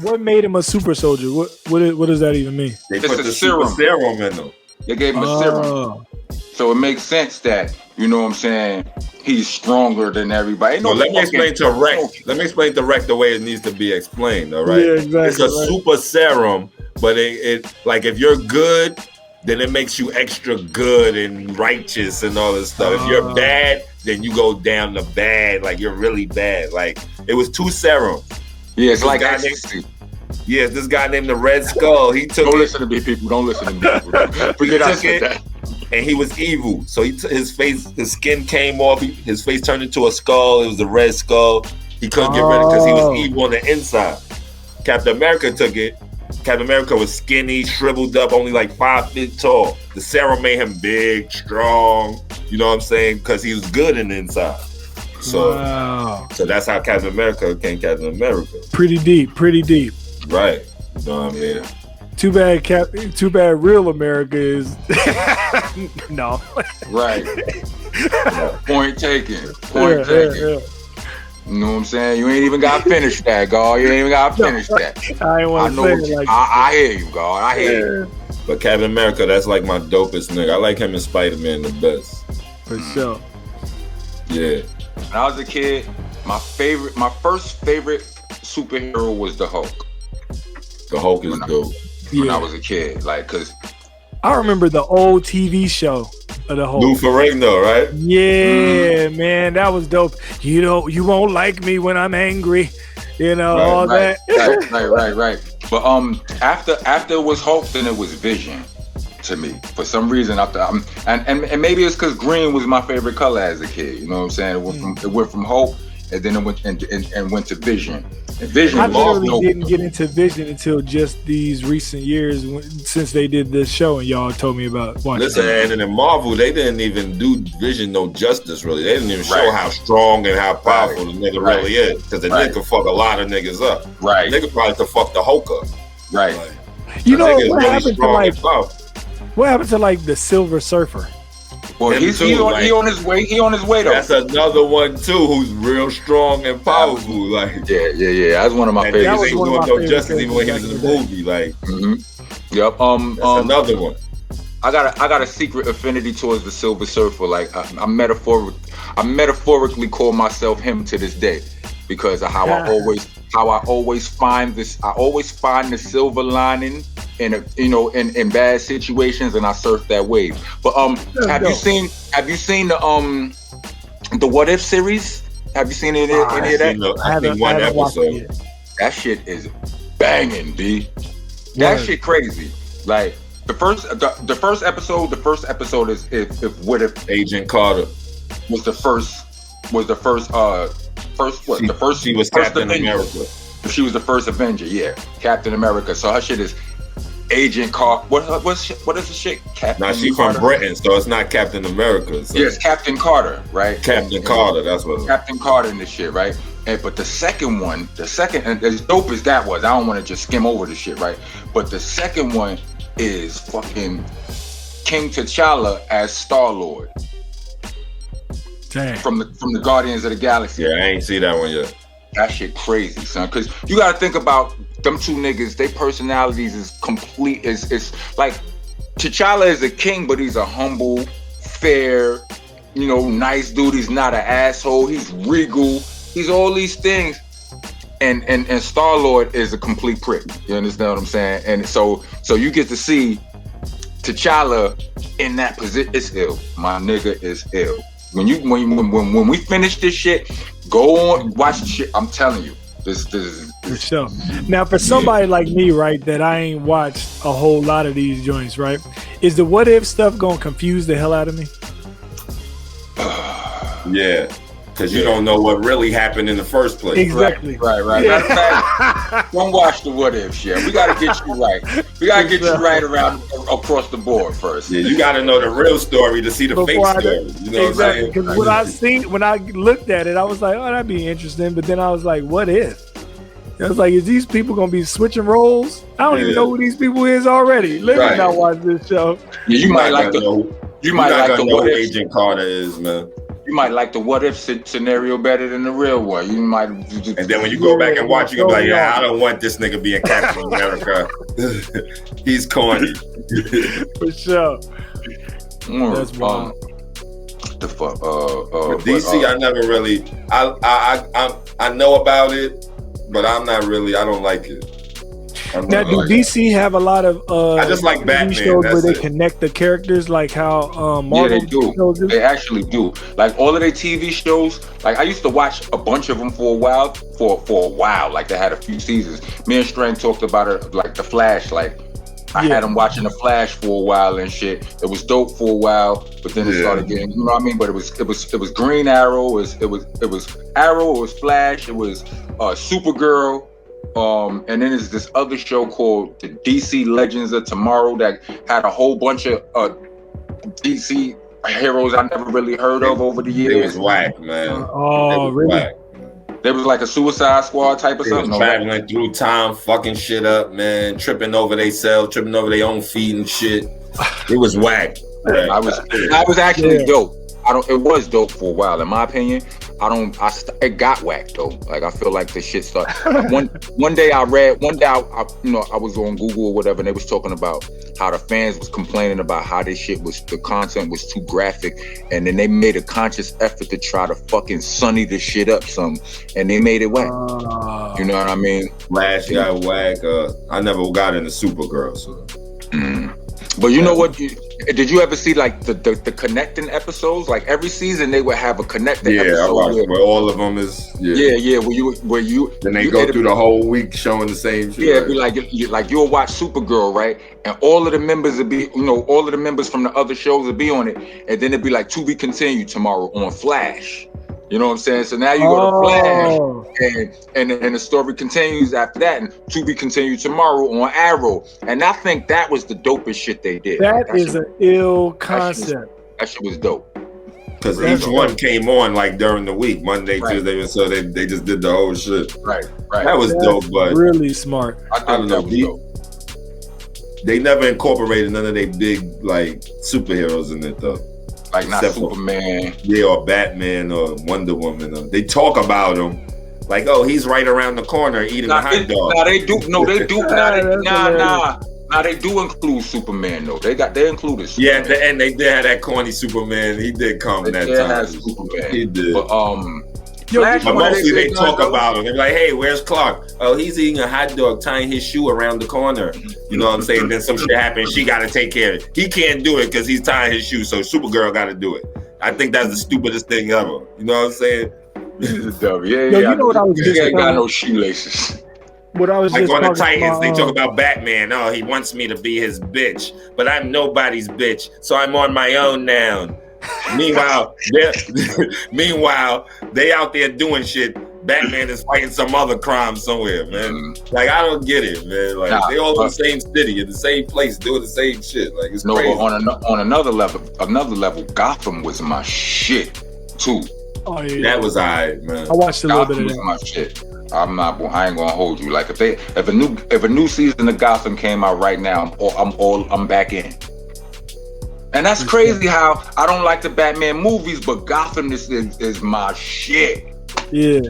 Speaker 2: What made him a super soldier? What does that even mean?
Speaker 1: They put the serum in them.
Speaker 4: They gave him a serum. So it makes sense that, you know what I'm saying, he's stronger than everybody.
Speaker 1: No, let me explain to Rek. Let me explain to Rek the way it needs to be explained, all right?
Speaker 2: Yeah, exactly.
Speaker 1: It's a super serum, but it like if you're good, then it makes you extra good and righteous and all this stuff. If you're bad, then you go down to bad, like you're really bad. Like it was 2 serums.
Speaker 4: Yeah, it's like ecstasy.
Speaker 1: Yeah, this guy named the Red Skull. He took
Speaker 4: Don't listen to me, people. Don't listen to me. Forget I said that.
Speaker 1: And he was evil. So his skin came off. His face turned into a skull. It was a red skull. He couldn't get rid of it because he was evil on the inside. Captain America took it. Captain America was skinny, shriveled up, only like 5 feet tall. The serum made him big, strong. You know what I'm saying? Because he was good in the inside. So that's how Captain America became Captain America.
Speaker 2: Pretty deep.
Speaker 1: Right. You know what I mean?
Speaker 2: Too bad real America is no.
Speaker 4: Right. Point taken. Yeah. You know what I'm saying? You ain't even got to finish that, God. You ain't even got to finish that.
Speaker 2: I ain't want to say it like
Speaker 4: I hear you, God. I hear you.
Speaker 1: But Captain America, that's like my dopest nigga. I like him and Spider-Man the best.
Speaker 2: For sure.
Speaker 1: Yeah.
Speaker 4: When I was a kid, my first favorite superhero was the Hulk.
Speaker 1: The Hulk is dope.
Speaker 4: When I was a kid, like, cause
Speaker 2: I remember the old TV show of the Hulk.
Speaker 1: Lou Ferrigno, right?
Speaker 2: Yeah, man, that was dope. You know, you won't like me when I'm angry. You know, all that.
Speaker 4: Right. But after it was Hulk, then it was Vision to me. For some reason, and maybe it's because green was my favorite color as a kid. You know what I'm saying? It went from Hulk, and then it went and went to Vision. And Vision.
Speaker 2: I literally didn't get into Vision until just these recent years since they did this show and y'all told me about watching.
Speaker 1: Listen, and in Marvel, they didn't even do Vision no justice, really. They didn't even show how strong and how powerful the nigga really is. Because the nigga could fuck a lot of niggas up.
Speaker 4: Right.
Speaker 1: The nigga probably could fuck the Hulk up.
Speaker 4: Right.
Speaker 1: Like,
Speaker 2: you know, what happened to like the Silver Surfer?
Speaker 4: Well, he on his way. He on his way though.
Speaker 1: That's another one too, who's real strong and powerful. Like
Speaker 4: yeah. That's one of my favorites.
Speaker 1: He was doing no justice even when he was in the movie. Like,
Speaker 4: yep.
Speaker 1: That's another one.
Speaker 4: I got a secret affinity towards the Silver Surfer. Like I metaphorically call myself him to this day because of how I always find this. I always find the silver lining in bad situations, and I surf that wave. But have you seen the What If series? Have you seen any of that?
Speaker 1: I think one episode.
Speaker 4: That shit is banging, B. That shit crazy. Like the first episode is if What If
Speaker 1: Agent Carter
Speaker 4: was the first
Speaker 1: she was Captain America.
Speaker 4: She was the first Avenger, yeah, Captain America. So her shit is Agent Carter. What is the shit?
Speaker 1: Now she's from Britain, so it's not Captain America. So.
Speaker 4: Yes, Captain Carter, right?
Speaker 1: Captain Carter, that's what.
Speaker 4: Captain Carter in this shit, right? But the second, and as dope as that was, I don't want to just skim over the shit, right? But the second one is fucking King T'Challa as Star-Lord.
Speaker 2: Dang.
Speaker 4: From the Guardians of the Galaxy.
Speaker 1: Yeah, I ain't see that one yet.
Speaker 4: That shit crazy, son. Cause you gotta think about them two niggas, their personalities is complete. It's like T'Challa is a king, but he's a humble, fair, nice dude. He's not an asshole. He's regal. He's all these things. And Star-Lord is a complete prick. You understand what I'm saying? And so you get to see T'Challa in that position. It's ill. My nigga is ill. When we finish this shit, go on, watch the shit. I'm telling you, this is
Speaker 2: for sure. Now, for somebody like me, right, that I ain't watched a whole lot of these joints, right? Is the What If stuff gonna confuse the hell out of me?
Speaker 1: Yeah. Because you don't know what really happened in the first place.
Speaker 2: Exactly.
Speaker 4: Right. Matter of fact, don't watch the What If shit. We got to get you right. We got to get you right around across the board first.
Speaker 1: Yeah, you got to know the real story to see the fake story. You know
Speaker 2: exactly. Because when I looked at it, I was like, oh, that'd be interesting. But then I was like, what if? I was like, is these people going to be switching roles? I don't even know who these people is already. Let me not watch this show.
Speaker 4: Yeah, you might like the
Speaker 1: What Agent Carter is, man.
Speaker 4: You might like the what if scenario better than the real one. You might.
Speaker 1: And then when you go back and watch, you can be like, yeah, I don't want this nigga being Captain America. He's corny.
Speaker 2: For sure. That's wild.
Speaker 4: The fuck.
Speaker 1: DC, I never really. I know about it, but I'm not really. I don't like it.
Speaker 2: Now, do DC have a lot of
Speaker 1: I just like Batman
Speaker 2: shows where they connect the characters, like how Marvel?
Speaker 4: Yeah, they do. They actually do. Like all of their TV shows. Like I used to watch a bunch of them for a while. For a while, like they had a few seasons. Me and Strang talked about it, like the Flash. Like I had him watching the Flash for a while and shit. It was dope for a while, but then it started getting, you know what I mean? But it was Green Arrow. It was Arrow. It was Flash. It was Supergirl. And then there's this other show called the DC Legends of Tomorrow that had a whole bunch of DC heroes I never really heard of over the years.
Speaker 1: It was whack, man.
Speaker 2: Oh, really?
Speaker 1: Whack.
Speaker 4: There was like a Suicide Squad type of something.
Speaker 1: Traveling through time, fucking shit up, man. Tripping over themselves, tripping over their own feet and shit. It was whack.
Speaker 4: I was actually dope. It was dope for a while, in my opinion. It got whack though. Like I feel like the shit started. One day I was on Google or whatever, and they was talking about how the fans was complaining about how this shit the content was too graphic, and then they made a conscious effort to try to fucking sunny the shit up some, and they made it whack. You know what I mean?
Speaker 1: Flash got whack. I never got into Supergirl, so.
Speaker 4: But you know what? Did you ever see like the connecting episodes? Like every season they would have a connecting episode.
Speaker 1: Yeah, I watched where all of them is.
Speaker 4: Yeah. Where you.
Speaker 1: Then they go through the whole week showing the same shit.
Speaker 4: Yeah, it'd be like you'll watch Supergirl, right? And all of the members would be, all of the members from the other shows would be on it, and then it'd be like to be continued tomorrow on Flash. You know what I'm saying? So now you go to Flash, and the story continues after that, and to be continued tomorrow on Arrow. And I think that was the dopest shit they did.
Speaker 2: That is an ill concept.
Speaker 4: That shit was dope.
Speaker 1: Because each one came on like during the week, Monday, Tuesday, and so they just did the whole shit.
Speaker 4: Right.
Speaker 1: That was dope, but
Speaker 2: really smart.
Speaker 4: I don't know.
Speaker 1: They never incorporated none of their big like superheroes in it though.
Speaker 4: Like not Superman.
Speaker 1: Or Batman or Wonder Woman. They talk about him like, oh, he's right around the corner eating a hot dog.
Speaker 4: They do. Nah, they do include Superman though. They included Superman.
Speaker 1: Yeah, at the end they did have that corny Superman. He did come that time.
Speaker 4: Superman.
Speaker 1: He did.
Speaker 4: But
Speaker 1: mostly they talk about him. They're like, hey, where's Clark? Oh, he's eating a hot dog, tying his shoe around the corner. You know what I'm saying? Then some shit happens. She got to take care of it. He can't do it because he's tying his shoe, so Supergirl got to do it. I think that's the stupidest thing ever. You know what I'm saying?
Speaker 4: This is dumb. Yeah.
Speaker 2: You know what I was just
Speaker 4: ain't got no shoelaces.
Speaker 2: What I was
Speaker 1: like
Speaker 2: just
Speaker 1: on the Titans, they talk about Batman. Oh, he wants me to be his bitch, but I'm nobody's bitch, so I'm on my own now. Meanwhile, they out there doing shit. Batman is fighting some other crime somewhere, man. Like I don't get it, man. Like they all in the same city, in the same place, doing the same shit. Like it's crazy.
Speaker 4: But on another level, Gotham was my shit too.
Speaker 2: Oh yeah,
Speaker 1: that was alright, man.
Speaker 2: I watched a little bit of that.
Speaker 4: Was my shit. I ain't gonna hold you. Like if a new season of Gotham came out right now, I'm back in. And that's crazy how I don't like the Batman movies, but Gotham is my shit.
Speaker 2: Yeah.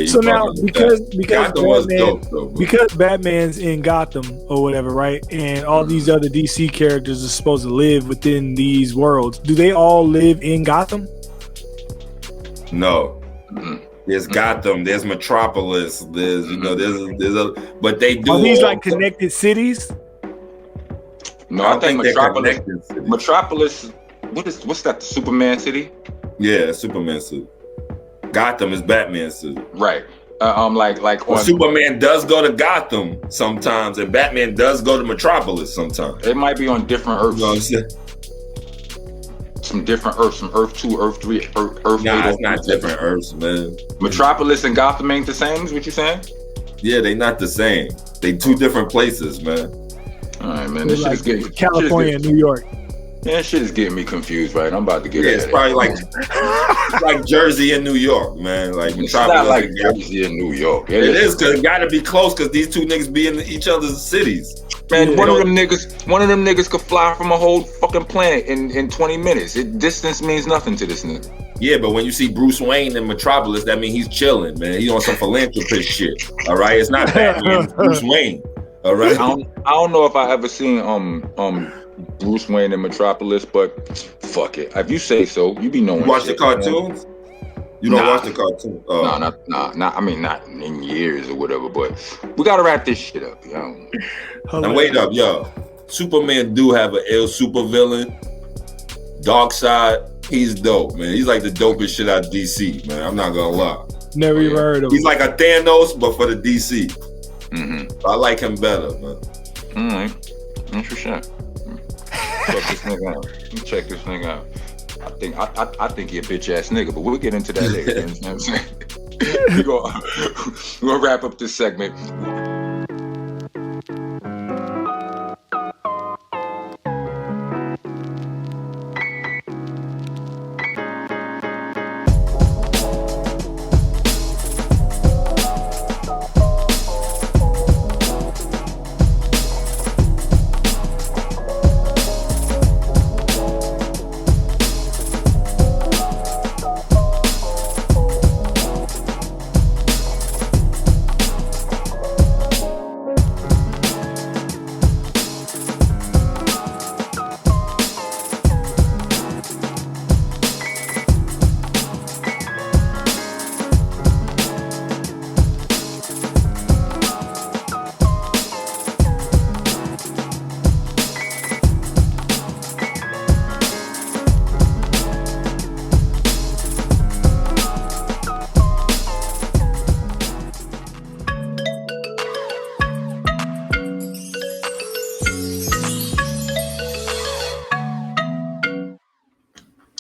Speaker 2: So now because Batman's in Gotham or whatever, right? And all these other DC characters are supposed to live within these worlds. Do they all live in Gotham?
Speaker 1: No. There's Gotham, there's Metropolis, there's but they do.
Speaker 2: Are these like connected cities?
Speaker 4: No, I think Metropolis. What's that? The Superman city?
Speaker 1: Yeah, Superman city. Gotham is Batman city.
Speaker 4: Right.
Speaker 1: Superman does go to Gotham sometimes, and Batman does go to Metropolis sometimes.
Speaker 4: It might be on different Earths.
Speaker 1: You know what I'm saying?
Speaker 4: Some different Earths, some Earth 2, Earth 3, Earth.
Speaker 1: Nah, it's not different Earths, man.
Speaker 4: Metropolis and Gotham ain't the same, is what you saying?
Speaker 1: Yeah, they not the same. They two different places, man.
Speaker 4: All right, man. This shit is getting
Speaker 2: California and New York.
Speaker 4: Yeah, shit is getting me confused, right? I'm about to get
Speaker 1: it's probably like Jersey and New York, man. Like
Speaker 4: it's not like Jersey and New York.
Speaker 1: It is because it got to be close because these two niggas be in each other's cities.
Speaker 4: Man, one of them niggas could fly from a whole fucking planet in 20 minutes. Distance means nothing to this nigga.
Speaker 1: Yeah, but when you see Bruce Wayne in Metropolis, that means he's chilling, man. He's on some philanthropist shit. All right, it's not Batman, it's Bruce Wayne. All right.
Speaker 4: I don't know if I ever seen Bruce Wayne in Metropolis, but fuck it. If you say so, you be knowing.
Speaker 1: You watch the cartoons? You don't watch the cartoons?
Speaker 4: Nah. I mean, not in years or whatever. But we gotta wrap this shit up, yo.
Speaker 1: Now wait up, yo. Superman do have an ill super villain. Darkseid. He's dope, man. Like the dopest shit out of DC, man. I'm not gonna lie.
Speaker 2: Never even heard of him.
Speaker 1: He's like a Thanos, but for the DC. Mm-hmm. I like him better, man.
Speaker 4: All right. That's for sure. Check this nigga out. Check this nigga out. I think he a bitch ass nigga, but we'll get into that later. You know what I'm saying? We're gonna wrap up this segment.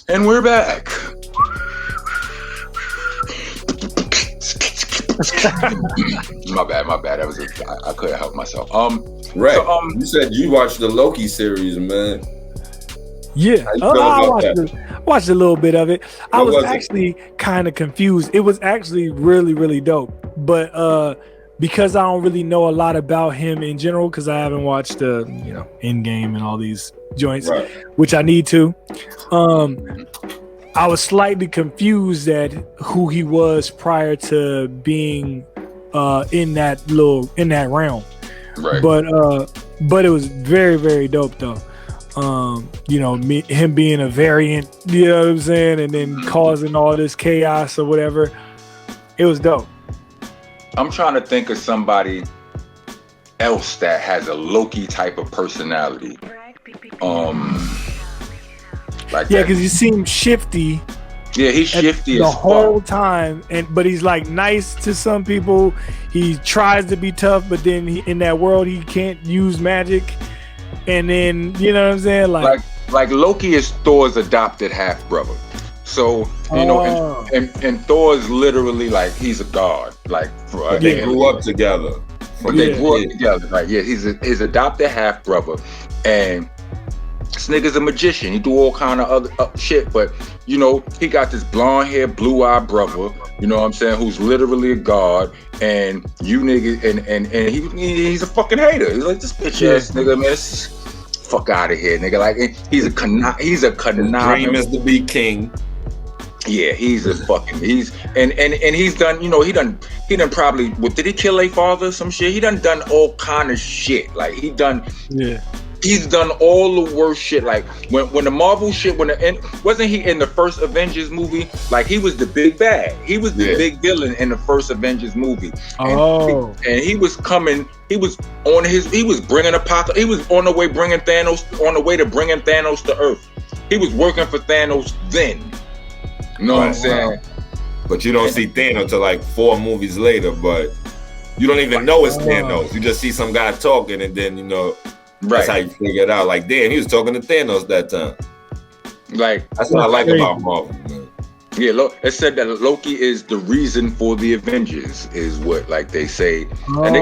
Speaker 4: And we're back. My bad. That was I couldn't help myself.
Speaker 1: Right. So, you said you watched the Loki series, man.
Speaker 2: Yeah, I watched a little bit of it. I was actually kind of confused. It was actually really, really dope. But because I don't really know a lot about him in general, because I haven't watched Endgame and all these joints, right, which I need to. I was slightly confused at who he was prior to being in that realm. Right. But it was very, very dope though. Him being a variant, you know what I'm saying, and then causing all this chaos or whatever. It was dope.
Speaker 4: I'm trying to think of somebody else that has a Loki type of personality.
Speaker 2: Because he seems shifty.
Speaker 4: Yeah, he's shifty
Speaker 2: the whole time, but he's like nice to some people. He tries to be tough, but then in that world he can't use magic. And then you know what I'm saying,
Speaker 4: like Loki is Thor's adopted half brother. So and Thor's literally like he's a god. Like
Speaker 1: they grew up together.
Speaker 4: They grew up together. Like he's his adopted half brother, and this nigga's a magician. He do all kind of other shit, but he got this blonde hair, blue eyed brother. You know what I'm saying? Who's literally a god, and you nigga, and he's a fucking hater. He's like this bitch ass nigga, man. Fuck out of here, nigga. Like he's a
Speaker 1: dream is to be king.
Speaker 4: Yeah, he's and he's done. He done probably. What did he kill a father? Some shit. He done all kind of shit. Like he done. Yeah. He's done all the worst shit. Like when the Marvel shit, wasn't he in the first Avengers movie? Like he was the big bad. He was the big villain in the first Avengers movie. And he was coming. He was bringing apocalypse. He was on the way bringing Thanos. On the way to bringing Thanos to Earth. He was working for Thanos then. You know what I'm saying?
Speaker 1: But you don't see Thanos till like 4 movies later. But you don't even know it's Thanos. You just see some guy talking, and then that's how you figure it out. Like, damn, he was talking to Thanos that time. Like, that's what I like about Marvel, man.
Speaker 4: Yeah, it said that Loki is the reason for the Avengers, is what like they say, and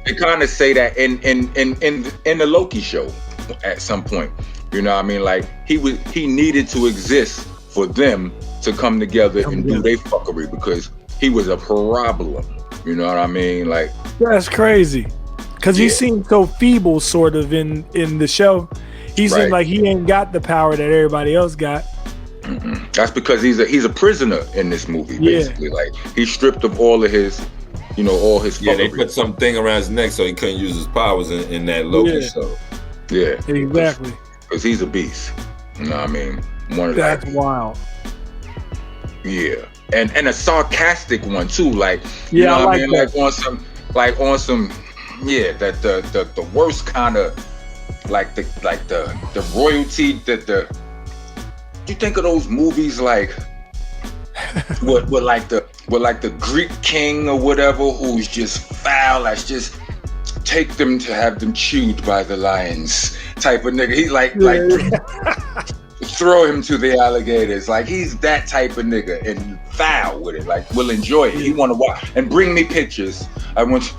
Speaker 4: they kind of say that in the Loki show at some point. You know what I mean? Like he needed to exist for them to come together and do their fuckery because he was a problem. You know what I mean? Like
Speaker 2: that's crazy. Because he seemed so feeble, sort of, in the show. He seemed like he ain't got the power that everybody else got.
Speaker 4: That's because he's a prisoner in this movie, basically. Like, he's stripped of all of his, all his.
Speaker 1: Yeah, they put something around his neck so he couldn't use his powers in that Loki show.
Speaker 4: Yeah,
Speaker 2: exactly.
Speaker 4: Because he's a beast. You know what I mean?
Speaker 2: That's wild.
Speaker 4: Yeah, and a sarcastic one too. Like, you know what I mean? Like on some, that the worst kind of, like the royalty that you think of those movies like with the Greek king or whatever, who's just foul, that's just take them to have them chewed by the lions type of nigga. He like throw him to the alligators. Like, he's that type of nigga and foul with it. Like, will enjoy it. He want to watch and bring me pictures. I want to.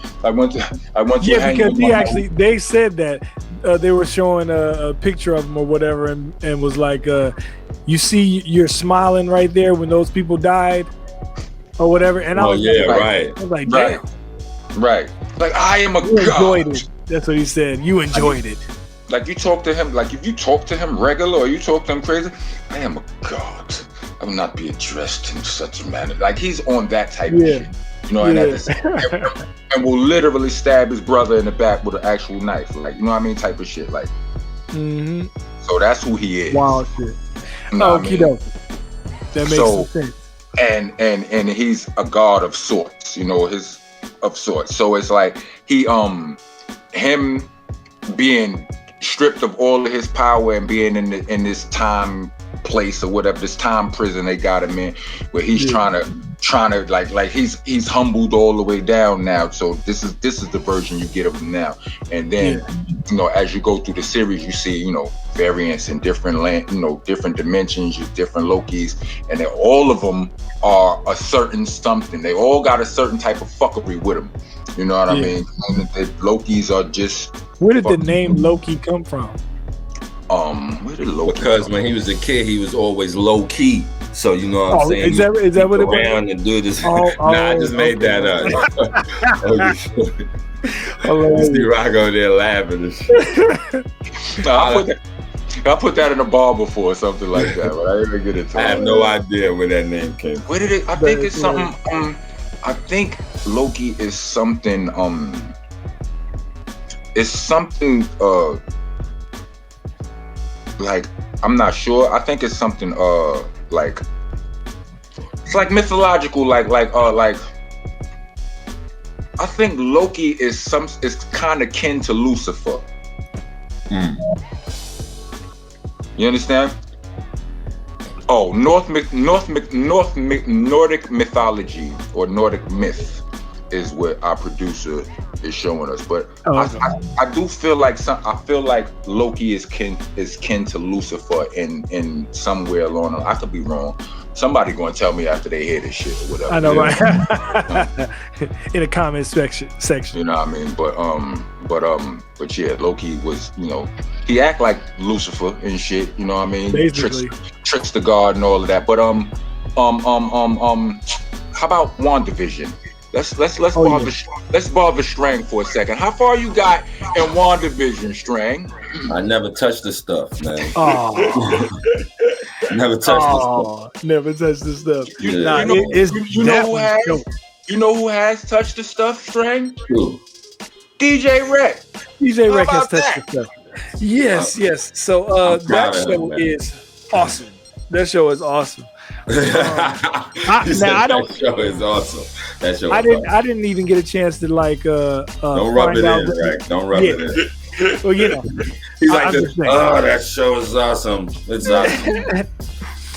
Speaker 2: Yeah, because they said that they were showing a picture of him or whatever, and was like, you see, you're smiling right there when those people died or whatever. And I was
Speaker 1: right.
Speaker 2: I was like, damn.
Speaker 4: Right. Like, I am a god.
Speaker 2: Enjoyed it. That's what he said. You enjoyed it.
Speaker 4: Like, you talk to him, like, if you talk to him regular or you talk to him crazy, I am a god. I will not be addressed in such a manner. Like, he's on that type of shit. And will literally stab his brother in the back with an actual knife. Like, you know what I mean? Type of shit. Like, so that's who he is.
Speaker 2: Wild shit. Okie dokie. That makes some sense.
Speaker 4: And he's a god of sorts, of sorts. So it's like him being stripped of all of his power and being in this time place or whatever, this time prison they got him in, where he's trying to like he's humbled all the way down now. So this is the version you get of him now. And then as you go through the series, you see variants in different different dimensions, different Lokis, and all of them are a certain something. They all got a certain type of fuckery with them. You know what I mean? The Lokis are just.
Speaker 2: Where did the name Loki come from?
Speaker 4: Where did Loki
Speaker 1: Because when he was a kid, he was always low key. So you know what I'm saying?
Speaker 2: Is that what it was?
Speaker 1: Around and do this. I just made that up. You see Rock over there laughing and shit.
Speaker 4: I put that in a bar before or something like that, but I didn't get it.
Speaker 1: I have no idea where that name came from.
Speaker 4: Where did it? I think it's something. I think Loki is something. It's something. Like, I'm not sure. I think it's something. Like, it's like mythological. Like. I think Loki is kind of kin to Lucifer. You understand? Oh, Nordic mythology or Nordic myth is what our producer is showing us. But I do feel like Loki is kin to Lucifer in somewhere along. I could be wrong. Somebody gonna tell me after they hear this shit or whatever.
Speaker 2: I know, right? In the comment section.
Speaker 4: You know what I mean? But yeah, Loki was, he act like Lucifer and shit. You know what I mean?
Speaker 2: Basically.
Speaker 4: Tricks the god and all of that. But how about WandaVision? Let's bother Strang for a second. How far you got in WandaVision, Strang?
Speaker 1: I never touched the stuff, man.
Speaker 2: Never touched the stuff.
Speaker 4: You know who has touched the stuff, Strang?
Speaker 1: Who?
Speaker 4: DJ Rek.
Speaker 2: DJ Rek has touched the stuff. Yes. So that show is awesome. That show is awesome.
Speaker 1: That show is awesome. That show.
Speaker 2: I didn't even get a chance to like.
Speaker 1: Don't rub it in, Rek. Don't rub it in.
Speaker 2: Well,
Speaker 1: he's like, that show is awesome. It's awesome.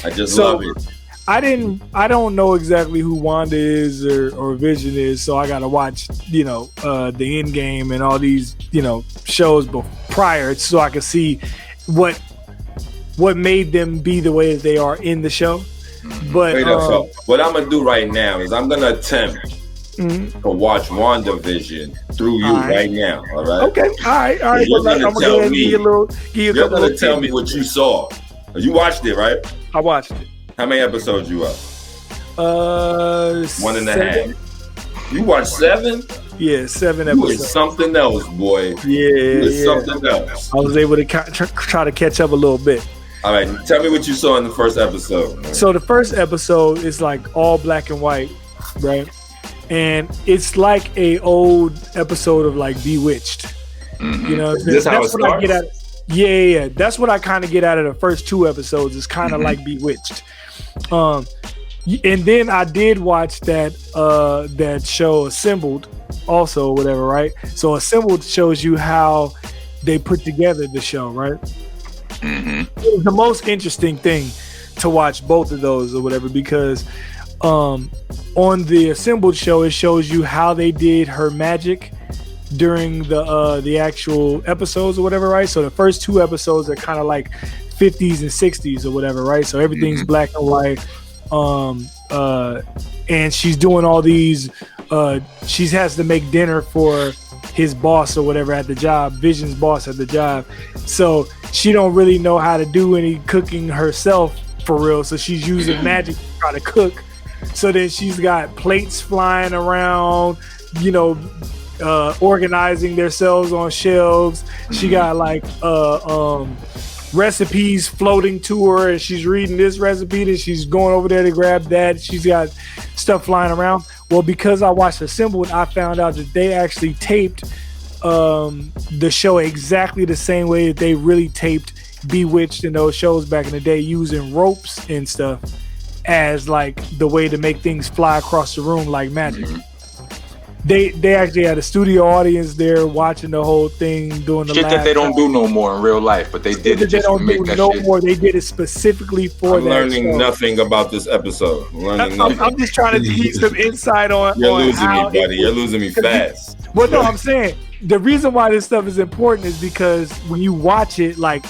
Speaker 1: I just love it.
Speaker 2: I don't know exactly who Wanda is or Vision is, so I gotta watch, the End Game and all these, shows prior, so I can see what made them be the way that they are in the show. But
Speaker 1: so what I'm gonna do right now is I'm gonna attempt to watch WandaVision through you right now. All right.
Speaker 2: Okay. All right.
Speaker 1: You're gonna tell me.
Speaker 2: You're
Speaker 1: gonna tell me what you saw. You watched it, right?
Speaker 2: I watched it.
Speaker 1: How many episodes you up? 1.5. You watched 7?
Speaker 2: Yeah, 7
Speaker 1: episodes. You was something else, boy.
Speaker 2: Yeah,
Speaker 1: something else.
Speaker 2: I was able to try to catch up a little bit.
Speaker 1: All right, tell me what you saw in the first episode. Man.
Speaker 2: So the first episode is like all black and white, right? And it's like a old episode of like Bewitched.
Speaker 1: Mm-hmm.
Speaker 2: You know,
Speaker 1: that's how it
Speaker 2: what
Speaker 1: starts?
Speaker 2: I get at. Yeah. That's what I kind of get out of the first 2 episodes. It's kind of like Bewitched. And then I did watch that show Assembled, also, whatever, right? So Assembled shows you how they put together the show, right?
Speaker 4: Mm-hmm.
Speaker 2: It was the most interesting thing to watch both of those or whatever, because on the Assembled show, it shows you how they did her magic during the actual episodes or whatever, right? So the first 2 episodes are kind of like 50s and 60s or whatever, right? So everything's black and white. And she's doing all these she has to make dinner for his boss or whatever at the job, Vision's boss at the job. So she don't really know how to do any cooking herself for real. So she's using magic to try to cook. So then she's got plates flying around, you know, organizing themselves on shelves. She got like recipes floating to her, and she's reading this recipe, and she's going over there to grab that. She's got stuff flying around. Well, because I watched Assembled, I found out that they actually taped the show exactly the same way that they really taped Bewitched and those shows back in the day, using ropes and stuff as like the way to make things fly across the room like magic. They actually had a studio audience there watching the whole thing, doing the
Speaker 4: shit that they don't do no more in real life, but they did it just to make that shit.
Speaker 2: More. They did it specifically for
Speaker 1: I'm
Speaker 2: that
Speaker 1: learning
Speaker 2: show.
Speaker 1: Nothing about this episode.
Speaker 2: I'm just trying to give some insight on.
Speaker 1: You're losing
Speaker 2: how
Speaker 1: me, buddy. You're losing me fast.
Speaker 2: Well, no, I'm saying the reason why this stuff is important is because when you watch it, like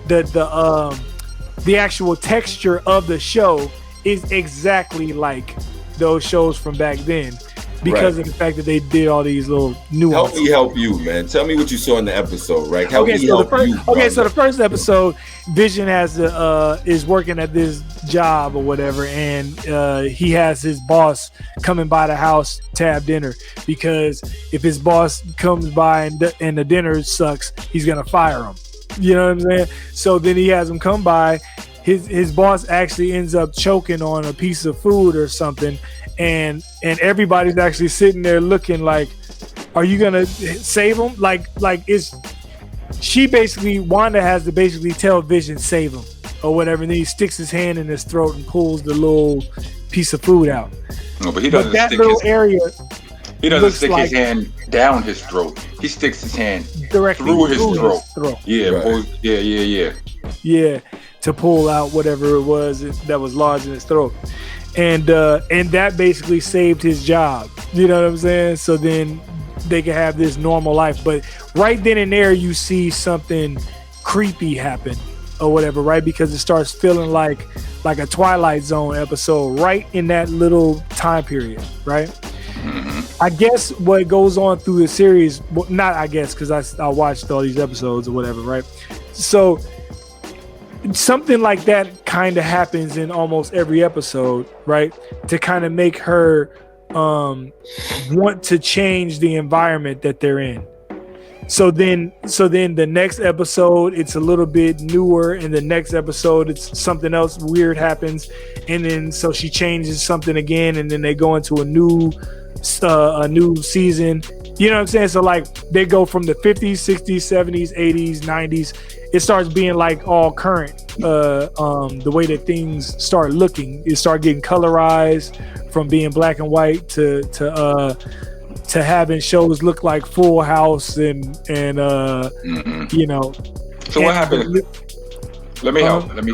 Speaker 2: the actual texture of the show is exactly like those shows from back then. Because of the fact that they did all these little nuances.
Speaker 1: Help me help you, man. Tell me what you saw in the episode, right? So
Speaker 2: the first episode, Vision is working at this job or whatever, and he has his boss coming by the house to have dinner, because if his boss comes by and the dinner sucks, he's gonna fire him. You know what I'm saying? So then he has him come by. His boss actually ends up choking on a piece of food or something. And everybody's actually sitting there looking like, are you gonna save him? Wanda has to basically tell Vision, save him or whatever, and then he sticks his hand in his throat and pulls the little piece of food out.
Speaker 4: No, but he doesn't stick his hand down his throat. He sticks his hand directly through his throat. Yeah, right.
Speaker 2: Yeah, to pull out whatever it was that was lodged in his throat. And that basically saved his job. You know what I'm saying? So then they can have this normal life. But right then and there, you see something creepy happen or whatever, right? Because it starts feeling like a Twilight Zone episode right in that little time period, right? I guess what goes on through the series, well, not I guess, because I watched all these episodes or whatever, right? So something like that kind of happens in almost every episode, right? To kind of make her want to change the environment that they're in. So then the next episode, it's a little bit newer. In the next episode, it's something else weird happens. And then so she changes something again, and then they go into a new season. You know what I'm saying? So like they go from the 50s, 60s, 70s, 80s, 90s. It starts being like all current. The way that things start looking, it start getting colorized from being black and white to having shows look like Full House and you know.
Speaker 4: So what happened? Let me help. Let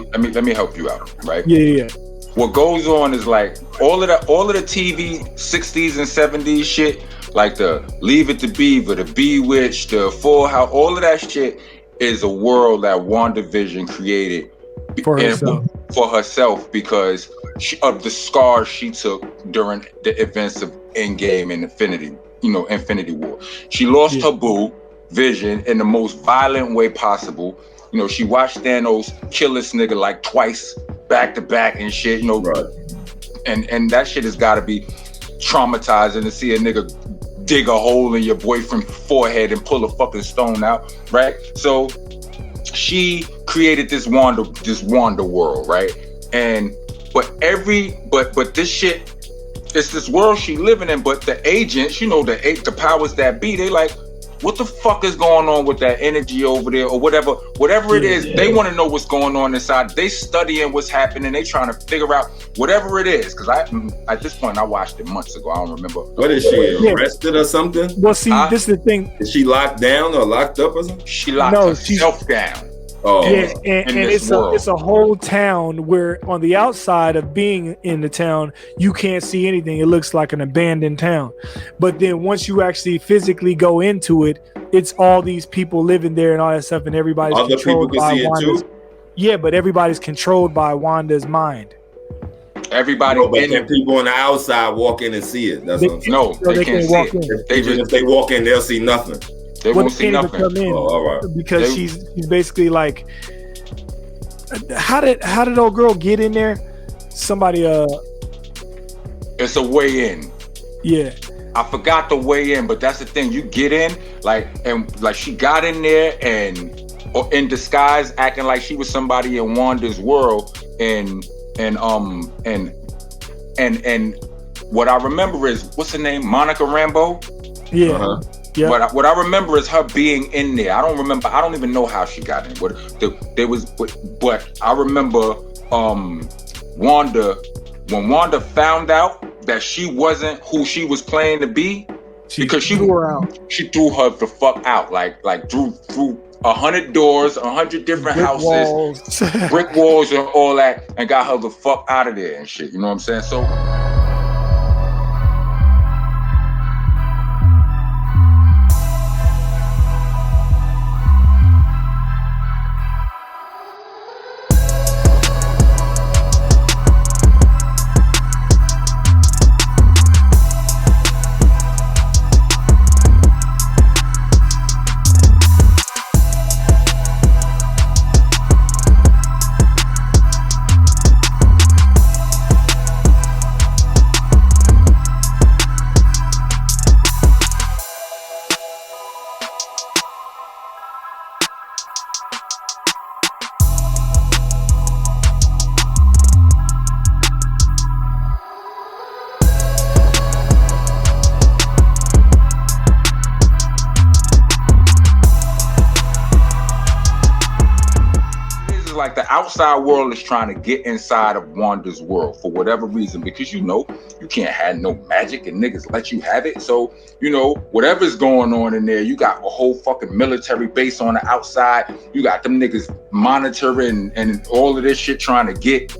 Speaker 4: me help you out, right?
Speaker 2: Yeah.
Speaker 4: What goes on is like all of the TV 60s and 70s shit, like the Leave It to Beaver, the Bewitched, the Full House, all of that shit is a world that WandaVision created for herself because of the scars she took during the events of Endgame and Infinity War. She lost her boo, Vision, in the most violent way possible. You know, she watched Thanos kill this nigga like twice, back to back and shit, you know. Right. And that shit has got to be traumatizing to see a nigga dig a hole in your boyfriend's forehead and pull a fucking stone out, right? So she created this Wanda world, right? But this shit, it's this world she living in, but the agents, the powers that be, they like, what the fuck is going on with that energy over there, or whatever it is. They want to know what's going on inside. They studying what's happening. They trying to figure out whatever it is. Because at this point, I watched it months ago. I don't remember.
Speaker 1: What is she, arrested or something?
Speaker 2: Well, see, this is the thing.
Speaker 1: Is she locked down or locked up or something?
Speaker 4: She locked herself down.
Speaker 1: Oh,
Speaker 2: yeah, and it's a whole town where on the outside of being in the town, you can't see anything. It looks like an abandoned town. But then once you actually physically go into it, it's all these people living there and all that stuff, and everybody's
Speaker 1: other
Speaker 2: controlled
Speaker 1: people can
Speaker 2: by
Speaker 1: see
Speaker 2: Wanda's.
Speaker 1: it too?
Speaker 2: Yeah, but everybody's controlled by Wanda's mind.
Speaker 4: Everybody,
Speaker 1: but people on the outside walk in and see it. That's what I'm saying.
Speaker 4: No, they can't see it.
Speaker 1: If they walk in, they'll see nothing.
Speaker 4: They won't see nothing.
Speaker 2: Come in
Speaker 1: all right.
Speaker 2: Because she's basically like, how did old girl get in there? Somebody
Speaker 4: it's a way in.
Speaker 2: Yeah.
Speaker 4: I forgot the way in, but that's the thing. You get in, like she got in there or in disguise, acting like she was somebody in Wanda's world, and what I remember is, what's her name? Monica Rambeau?
Speaker 2: Yeah.
Speaker 1: Uh-huh.
Speaker 2: Yeah.
Speaker 4: What I remember is her being in there. I don't even know how she got in. But I remember Wanda, when Wanda found out that she wasn't who she was playing to be, because she
Speaker 2: threw her out.
Speaker 4: She threw her the fuck out, like through 100 doors, 100 different houses, brick walls and all that, and got her the fuck out of there and shit. You know what I'm saying? So. Like the outside world is trying to get inside of Wanda's world for whatever reason, because you can't have no magic and niggas let you have it. So whatever's going on in there, you got a whole fucking military base on the outside. You got them niggas monitoring and all of this shit, trying to get,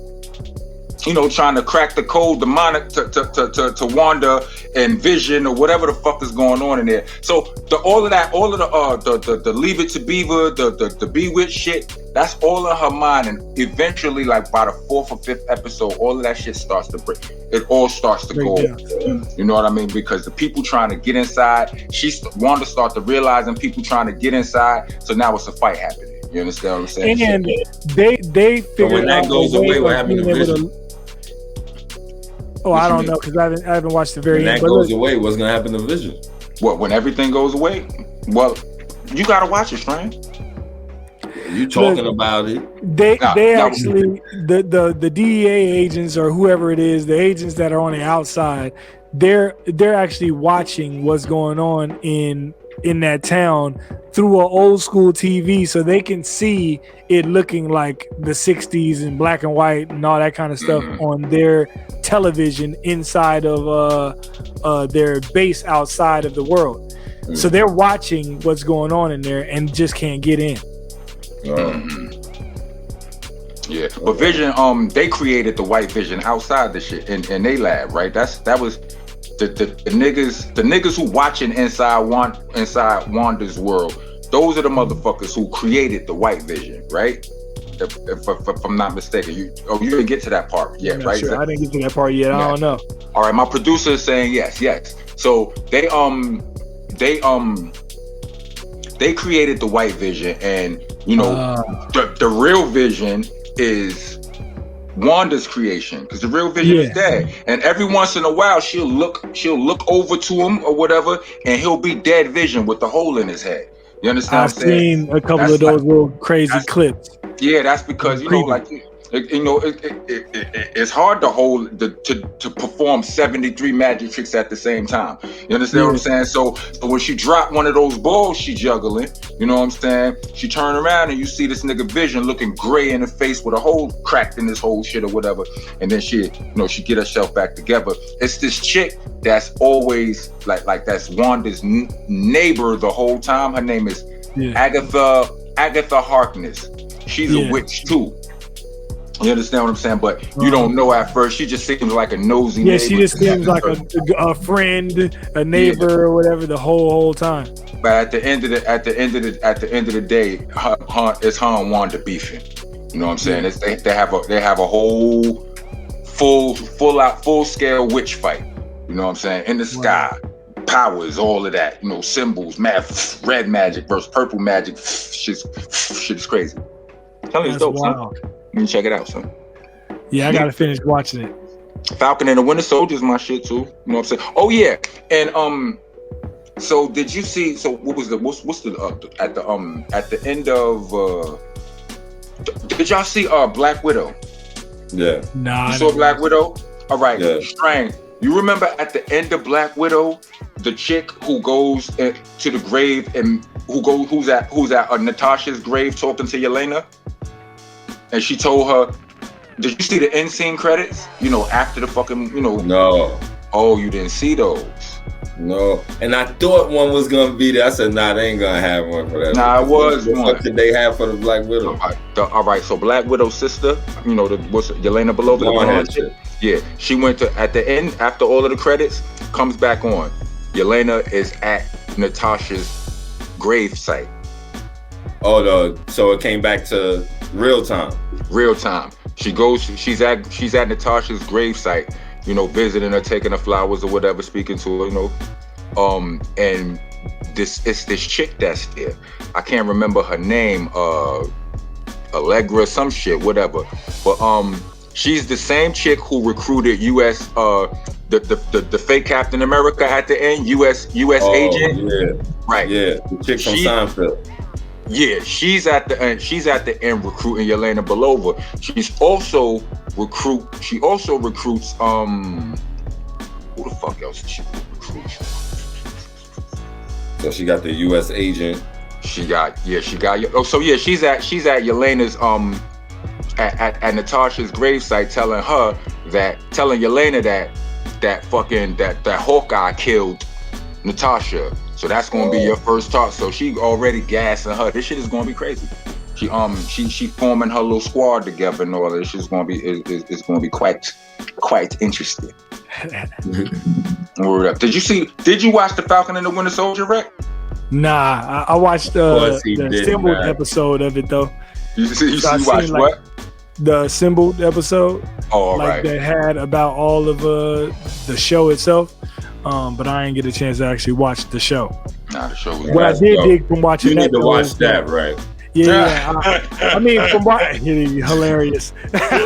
Speaker 4: trying to crack the code to Wanda and Vision or whatever the fuck is going on in there. So all of the Leave It to Beaver, the Bewitched shit, that's all in her mind. And eventually, like by the 4th or 5th episode, all of that shit starts to break. It all starts to go. You know what I mean? Because the people trying to get inside, Wanda starts to realizing people trying to get inside. So now it's a fight happening. You understand what I'm saying?
Speaker 2: And they figured
Speaker 1: when that goes away, what happened to Vision?
Speaker 2: I don't know, because I haven't watched the very end.
Speaker 1: When that goes away, what's gonna happen to Vision?
Speaker 4: What, when everything goes away? Well, you gotta watch it, Strang.
Speaker 1: You talking about it?
Speaker 2: Actually, the DEA agents or whoever it is, the agents that are on the outside, they're actually watching what's going on in that town through an old school TV, so they can see it looking like the 60s and black and white and all that kind of stuff on their television inside of their base outside of the world. So they're watching what's going on in there and just can't get in.
Speaker 4: Yeah, but Vision, they created the white Vision outside the shit in they lab, right? That was the niggas who watching inside Wanda's world. Those are the motherfuckers who created the white Vision, right? If I'm not mistaken, you didn't get to that part yet, right?
Speaker 2: Sure. I didn't get to that part yet. I don't know.
Speaker 4: All right, my producer is saying yes. So they created the white Vision, and the real Vision is Wanda's creation, because the real Vision is dead. And every once in a while, she'll look over to him or whatever, and he'll be dead Vision with the hole in his head. You understand?
Speaker 2: I've seen a couple of those little crazy clips.
Speaker 4: Yeah, that's because it's hard to hold to perform 73 magic tricks at the same time. You understand what I'm saying? So when she dropped one of those balls she juggling, you know what I'm saying? She turned around and you see this nigga Vision looking gray in the face with a hole cracked in this whole shit or whatever. And then she get herself back together. It's this chick that's always like that's Wanda's neighbor the whole time. Her name is Agatha Harkness. She's a witch too. You understand what I'm saying? But you don't know at first. She just seems like a nosy neighbor.
Speaker 2: She just seems like a friend, a neighbor, or whatever the whole time.
Speaker 4: But at the end of the day, it's her and Wanda beefing. You know what I'm saying? They have a whole full scale witch fight. You know what I'm saying? In the sky, powers, all of that. You know, symbols, red magic versus purple magic. Shit's crazy. Tell you it's dope, son. You can check it out, son.
Speaker 2: Yeah, I gotta finish watching it.
Speaker 4: Falcon and the Winter Soldier is my shit too. You know what I'm saying? Oh yeah, and so did you see? So what's the at the end of? Did y'all see Black Widow?
Speaker 1: Yeah.
Speaker 2: Nah.
Speaker 4: You saw Black Widow? All right.
Speaker 1: Yeah.
Speaker 4: Starang, you remember at the end of Black Widow, the chick who goes to the grave and who's at Natasha's grave talking to Yelena? And she told her, did you see the end scene credits? You know, after the fucking,
Speaker 1: No.
Speaker 4: Oh, you didn't see those?
Speaker 1: No. And I thought one was going to be there. I said, nah, they ain't going to have one for that.
Speaker 4: Nah, it was one.
Speaker 1: What could they have for the Black Widow?
Speaker 4: All right, so Black Widow's sister, what's it, Yelena Belova? Yeah, she went to, at the end, after all of the credits, comes back on. Yelena is at Natasha's grave site.
Speaker 1: Oh, no. So it came back to real time. Real time.
Speaker 4: She's at Natasha's gravesite, visiting her, taking her flowers or whatever, speaking to her, and this chick that's there. I can't remember her name, Allegra, some shit, whatever. But she's the same chick who recruited US the fake Captain America at the end, US agent.
Speaker 1: Yeah. Right. Yeah, the chick from Seinfeld.
Speaker 4: Yeah, she's at the end recruiting Yelena Belova. She also recruits who the fuck else did she recruit?
Speaker 1: So she got the US agent.
Speaker 4: She's at Yelena's at Natasha's gravesite telling Yelena that Hawkeye killed Natasha. So that's gonna be your first talk. So she already gassing her. This shit is gonna be crazy. She forming her little squad together and all this. It's gonna be quite interesting. Word up. Did you watch the Falcon and the Winter Soldier, Rek?
Speaker 2: Nah, I watched the assembled episode of it though.
Speaker 4: You watched what?
Speaker 2: The assembled episode.
Speaker 4: Oh, right.
Speaker 2: That had about all of the show itself. But I didn't get a chance to actually watch the show.
Speaker 4: Nah, the show was
Speaker 2: what I did dig from watching
Speaker 1: you
Speaker 2: that.
Speaker 1: You need to watch that, right?
Speaker 2: Yeah. I mean, from watching hilarious.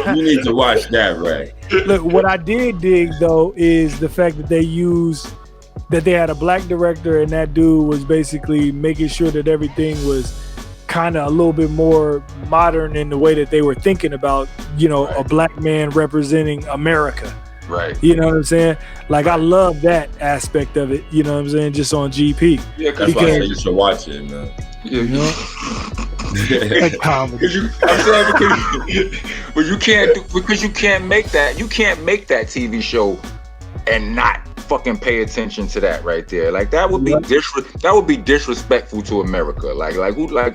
Speaker 1: You need to watch that, right?
Speaker 2: Look, what I did dig though is the fact that they had a black director and that dude was basically making sure that everything was kind of a little bit more modern in the way that they were thinking about, a black man representing America.
Speaker 4: Right.
Speaker 2: You know what I'm saying? Like, I love that aspect of it, you know what I'm saying, just on GP.
Speaker 1: Yeah, that's why I say you should watch it, man.
Speaker 4: Yeah, because you can't make that. You can't make that TV show and not fucking pay attention to that right there. Like, that would be disrespectful to America. Like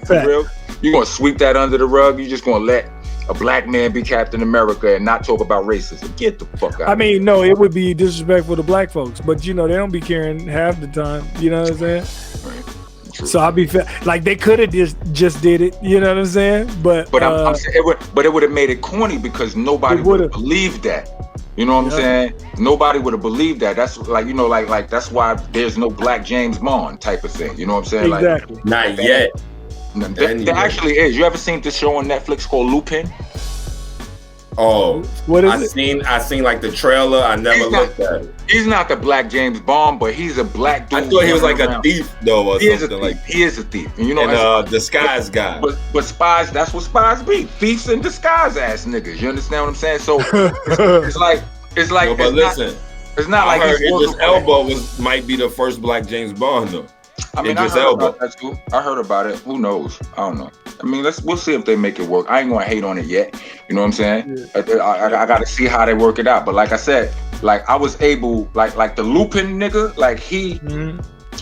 Speaker 4: for real? You gonna sweep that under the rug? You just gonna let a black man be Captain America and not talk about racism? Get the fuck out.
Speaker 2: I mean, no, it would be disrespectful to black folks, but they don't be caring half the time. You know what I'm saying?
Speaker 4: Right. True.
Speaker 2: So I'll be like, they could have just did it. You know what I'm saying? But
Speaker 4: I'm saying it would have made it corny because nobody would have believed that. You know what I'm saying? Nobody would have believed that. That's like, like that's why there's no black James Bond type of thing. You know what I'm saying?
Speaker 2: Exactly.
Speaker 1: Like, not yet.
Speaker 4: There actually is. You ever seen this show on Netflix called Lupin?
Speaker 1: Oh,
Speaker 2: what is
Speaker 1: it? I seen like the trailer. I never looked at it.
Speaker 4: He's not the black James Bond, but he's a black dude.
Speaker 1: I thought he was like a thief though, or something like.
Speaker 4: He is a thief, and you know,
Speaker 1: disguise guy.
Speaker 4: But spies, that's what spies be, thieves in disguise ass niggas. You understand what I'm saying? So it's like.
Speaker 1: No, but listen,
Speaker 4: it's not like
Speaker 1: Idris Elba might be the first black James Bond though.
Speaker 4: I mean, I heard about that too. I heard about it. Who knows? I don't know. I mean, we'll see if they make it work. I ain't gonna hate on it yet. You know what I'm saying? Yeah. I gotta see how they work it out. But like I said, like I was able, like the Lupin nigga, like he,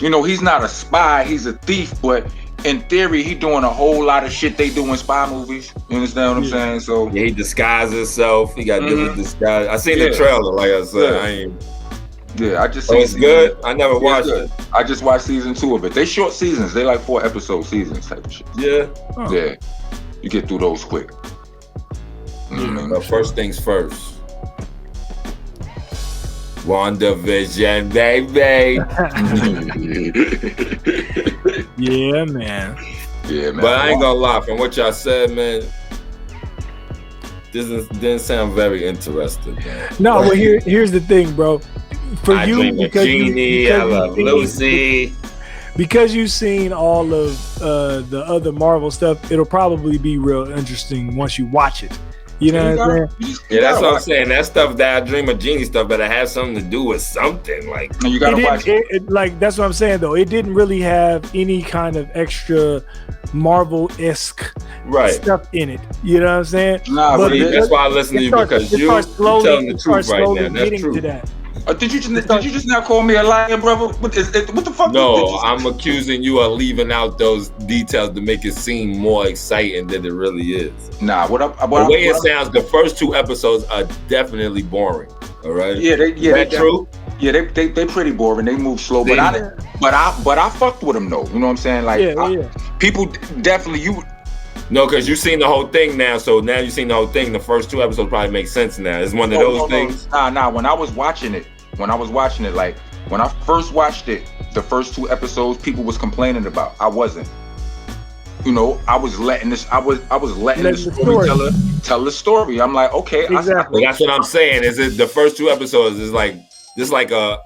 Speaker 4: you know, he's not a spy. He's a thief, but in theory, he doing a whole lot of shit they do in spy movies. You understand what I'm saying? So
Speaker 1: yeah, he disguises himself. He got different disguise. I seen the trailer. Like I said,
Speaker 4: I just
Speaker 1: seen it's good. I never watched it.
Speaker 4: I just watched season 2 of it. They short seasons. They like 4 episode seasons type of shit.
Speaker 1: Yeah.
Speaker 4: Yeah. You get through those quick.
Speaker 1: But first things first. WandaVision, baby.
Speaker 2: Yeah, man.
Speaker 1: But I ain't gonna lie, from what y'all said, man, this didn't sound very interesting, man.
Speaker 2: No, well, here's the thing, bro. For
Speaker 1: I
Speaker 2: you,
Speaker 1: because I love Lucy.
Speaker 2: Because you've seen all of the other Marvel stuff, it'll probably be real interesting once you watch it. You know what I'm saying?
Speaker 1: Yeah, that's what I'm saying. That stuff, that I Dream of Genie stuff, better have something to do with something. Like,
Speaker 4: you gotta watch it.
Speaker 2: Like, that's what I'm saying, though. It didn't really have any kind of extra Marvel-esque stuff in it. You know what I'm saying?
Speaker 1: Nah, but that's why I listen to you, because you're telling the truth right now. That's true.
Speaker 4: Did you just not call me a liar, brother? What the fuck?
Speaker 1: No, I'm accusing you of leaving out those details to make it seem more exciting than it really is.
Speaker 4: Nah, the
Speaker 1: way it sounds, the first 2 episodes are definitely boring. All right.
Speaker 4: Yeah,
Speaker 1: they true.
Speaker 4: Yeah, they pretty boring. They move slow, but I fucked with them though. You know what I'm saying? Like, people definitely
Speaker 1: No, because you've seen the whole thing now, so now you've seen the whole thing. The first 2 episodes probably make sense now. It's one of those things.
Speaker 4: Nah. When I was watching it, like when I first watched it, the first 2 episodes, people was complaining about. I wasn't. You know, I was letting the storyteller tell the story. I'm like, okay,
Speaker 2: exactly.
Speaker 1: That's what I'm saying. Is it the first 2 episodes is like a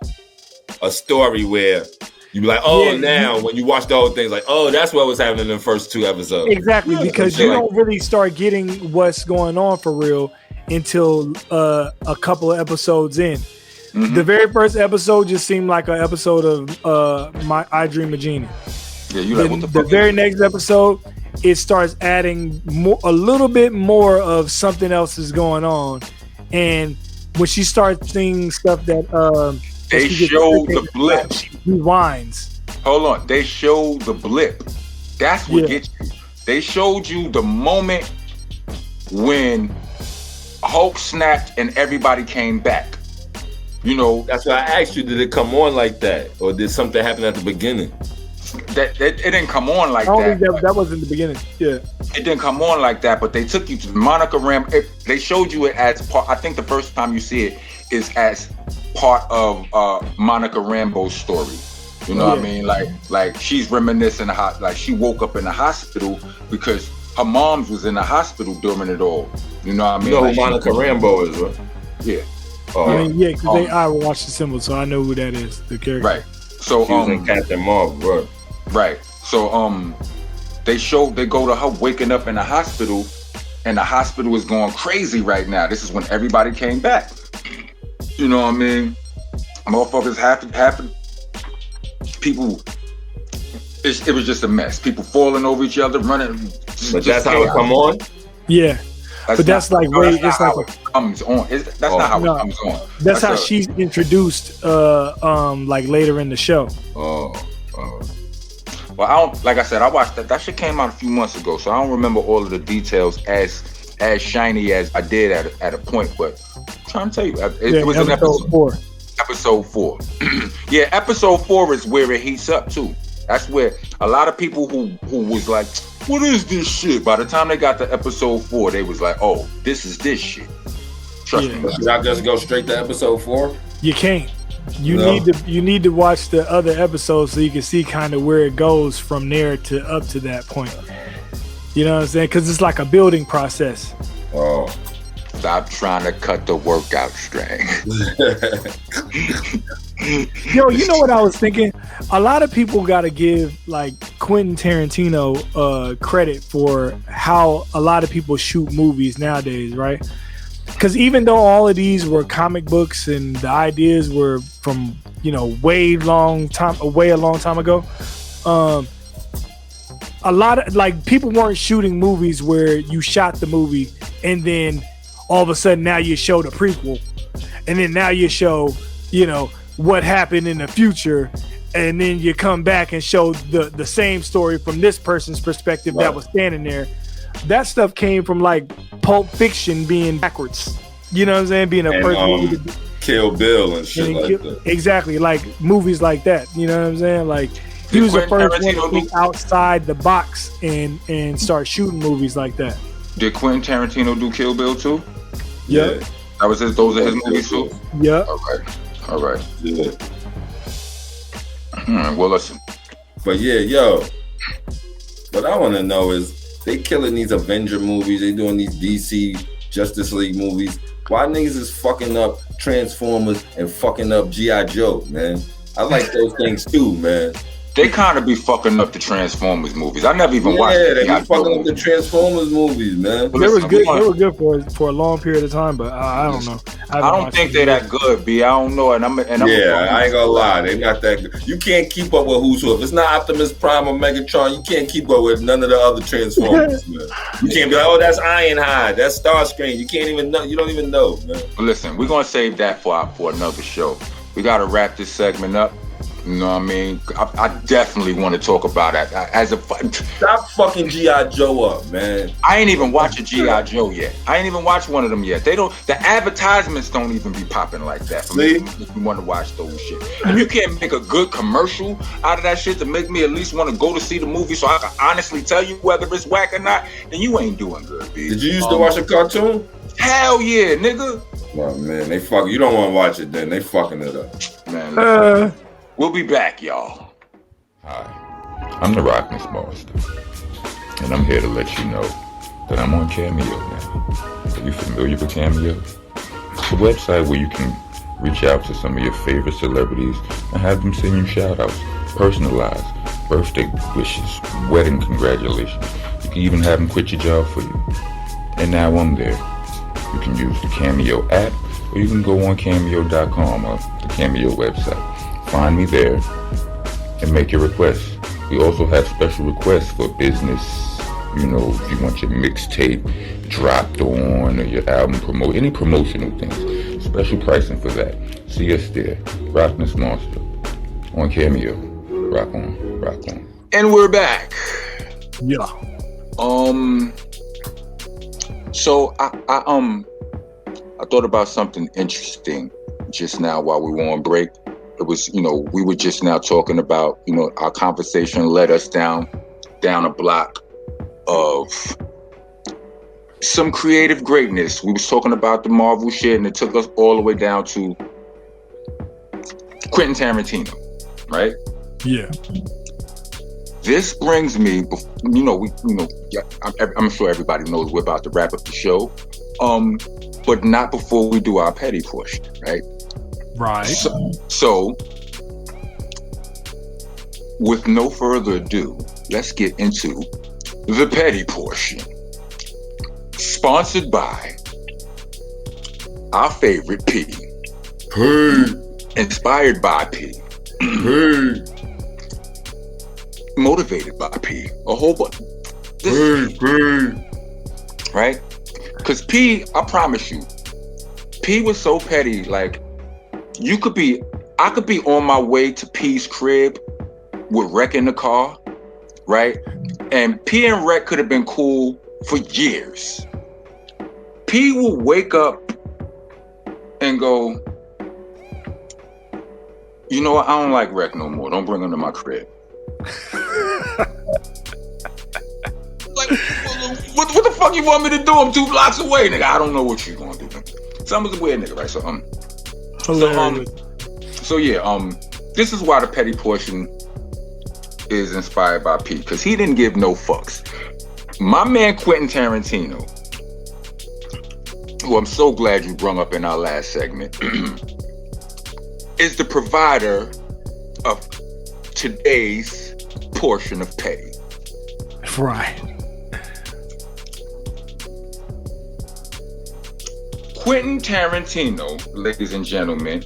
Speaker 1: story where you be like, now when you watch the whole thing, it's like, oh, that's what was happening in the first 2 episodes.
Speaker 2: Exactly, because you don't really start getting what's going on for real until a couple of episodes in. Mm-hmm. The very first episode just seemed like an episode of I Dream of Genie.
Speaker 4: Yeah, you like, what the fuck?
Speaker 2: The very next episode, it starts adding a little bit more of something else is going on, and when she starts seeing stuff that
Speaker 4: they show the blip.
Speaker 2: She rewinds.
Speaker 4: Hold on. They show the blip. That's what gets you. They showed you the moment when Hulk snapped and everybody came back. You know.
Speaker 1: That's why I asked you, did it come on like that? Or did something happen at the beginning?
Speaker 4: That it didn't come on like
Speaker 2: that. That wasn't the beginning. Yeah.
Speaker 4: It didn't come on like that, but they took you to Monica Rambeau. They showed you it as part. I think the first time you see it is as part of Monica Rambeau's story. You know what I mean? Like she's reminiscing like she woke up in the hospital because her mom's was in the hospital during it all. You know what I mean?
Speaker 1: You know who Monica Rambeau is, right?
Speaker 4: Yeah.
Speaker 2: I mean, because I watched the symbol, so I know who that is, the character.
Speaker 4: Right. So
Speaker 1: she was in Captain Marvel, bro.
Speaker 4: Right. So they go to her waking up in the hospital, and the hospital is going crazy right now. This is when everybody came back. You know what I mean? Motherfuckers, half people. It was just a mess. People falling over each other, running.
Speaker 1: But that's how it come on.
Speaker 2: Yeah. It's like
Speaker 4: how it comes on. That's not how it comes on.
Speaker 2: That's how she's introduced, like later in the show.
Speaker 4: Well, I don't. Like I said, I watched that. That shit came out a few months ago, so I don't remember all of the details as shiny as I did at a point. But I'm trying to tell you, it was in episode 4. Episode 4. Yeah, episode 4 is where it heats up too. That's where a lot of people who was like, what is this shit? By the time they got to episode 4, they was like, oh, this is this shit. Trust me.
Speaker 1: Should I just go straight to episode 4?
Speaker 2: You can't. You need to watch the other episodes so you can see kind of where it goes from there to up to that point. You know what I'm saying? Because it's like a building process.
Speaker 1: Oh.
Speaker 4: Stop trying to cut the workout string.
Speaker 2: Yo, you know what I was thinking? A lot of people got to give like Quentin Tarantino credit for how a lot of people shoot movies nowadays, right? Because even though all of these were comic books and the ideas were from, you know, way a long time ago, a lot of like people weren't shooting movies where you shot the movie and then all of a sudden now you show the prequel and then now you show, you know, what happened in the future, and then you come back and show the same story from this person's perspective that was standing there. That stuff came from like Pulp Fiction being backwards. You know what I'm saying? Being a first movie.
Speaker 1: Kill Bill and shit like that.
Speaker 2: Exactly, like movies like that. You know what I'm saying? Like he was the first one to think outside the box and start shooting movies like that.
Speaker 4: Did Quentin Tarantino do Kill Bill too?
Speaker 2: Yeah.
Speaker 4: That was those are his movies too?
Speaker 2: Yeah.
Speaker 4: All right.
Speaker 1: Yeah.
Speaker 4: Well, listen.
Speaker 1: But yeah, yo. What I want to know is they killing these Avenger movies. They doing these DC Justice League movies. Why niggas is fucking up Transformers and fucking up G.I. Joe, man? I like those things too, man.
Speaker 4: They kind of be fucking up the Transformers movies. I never even watched.
Speaker 1: Yeah, they be fucking up the Transformers movies, man.
Speaker 2: They were good. They were good for a long period of time, but I don't know.
Speaker 4: I don't think they're that good, B. I don't know, I
Speaker 1: ain't gonna lie, they not that good. You can't keep up with who's who. If it's not Optimus Prime or Megatron, you can't keep up with none of the other Transformers, man. You can't be like, oh, that's Ironhide, that's Starscream. You can't even know. You don't even know, man.
Speaker 4: Listen, we're gonna save that for another show. We gotta wrap this segment up. You know what I mean? I definitely want to talk about it.
Speaker 1: Stop fucking G.I. Joe up, man.
Speaker 4: I ain't even watched a G.I. Joe yet. I ain't even watched one of them yet. The advertisements don't even be popping like that for me if you want to watch those shit. If you can't make a good commercial out of that shit to make me at least want to go to see the movie so I can honestly tell you whether it's whack or not, then you ain't doing good, B.
Speaker 1: Did you used to watch a cartoon?
Speaker 4: Hell yeah, nigga.
Speaker 1: Well, man, you don't want to watch it then. They fucking it up.
Speaker 4: Man, we'll be back, y'all.
Speaker 6: Hi, I'm the Rockness Monster, and I'm here to let you know that I'm on Cameo now. Are you familiar with Cameo? It's a website where you can reach out to some of your favorite celebrities and have them send you shout-outs, personalized, birthday wishes, wedding congratulations. You can even have them quit your job for you. And now I'm there. You can use the Cameo app, or you can go on Cameo.com or the Cameo website. Find me there and make your requests. We also have special requests for business. You know, if you want your mixtape dropped on or your album any promotional things. Special pricing for that. See us there. Rockness Monster on Cameo. Rock on, rock on.
Speaker 4: And we're back.
Speaker 2: Yeah.
Speaker 4: So I thought about something interesting just now while we were on break. It was, we were just now talking about, our conversation led us down a block of some creative greatness. We was talking about the Marvel shit, and it took us all the way down to Quentin Tarantino, right?
Speaker 2: Yeah.
Speaker 4: This brings me, I'm sure everybody knows we're about to wrap up the show, but not before we do our petty portion, right?
Speaker 2: Right.
Speaker 4: So, with no further ado, let's get into the petty portion. Sponsored by our favorite P.
Speaker 1: Hey.
Speaker 4: Inspired by P.
Speaker 1: Hey.
Speaker 4: Motivated by P. A whole bunch.
Speaker 1: Hey.
Speaker 4: Right? Because P, I promise you, P was so petty, like, I could be on my way to P's crib with Rek in the car, right? And P and Rek could have been cool for years. P will wake up and go, you know what? I don't like Rek no more. Don't bring him to my crib. Like, what the fuck you want me to do? I'm 2 blocks away, nigga. I don't know what you gonna do. Someone's a weird nigga, right? This is why the petty portion is inspired by P, because he didn't give no fucks. My man Quentin Tarantino who I'm so glad you brought up in our last segment, is the provider of today's portion of pay.
Speaker 2: Right.
Speaker 4: Quentin Tarantino, ladies and gentlemen,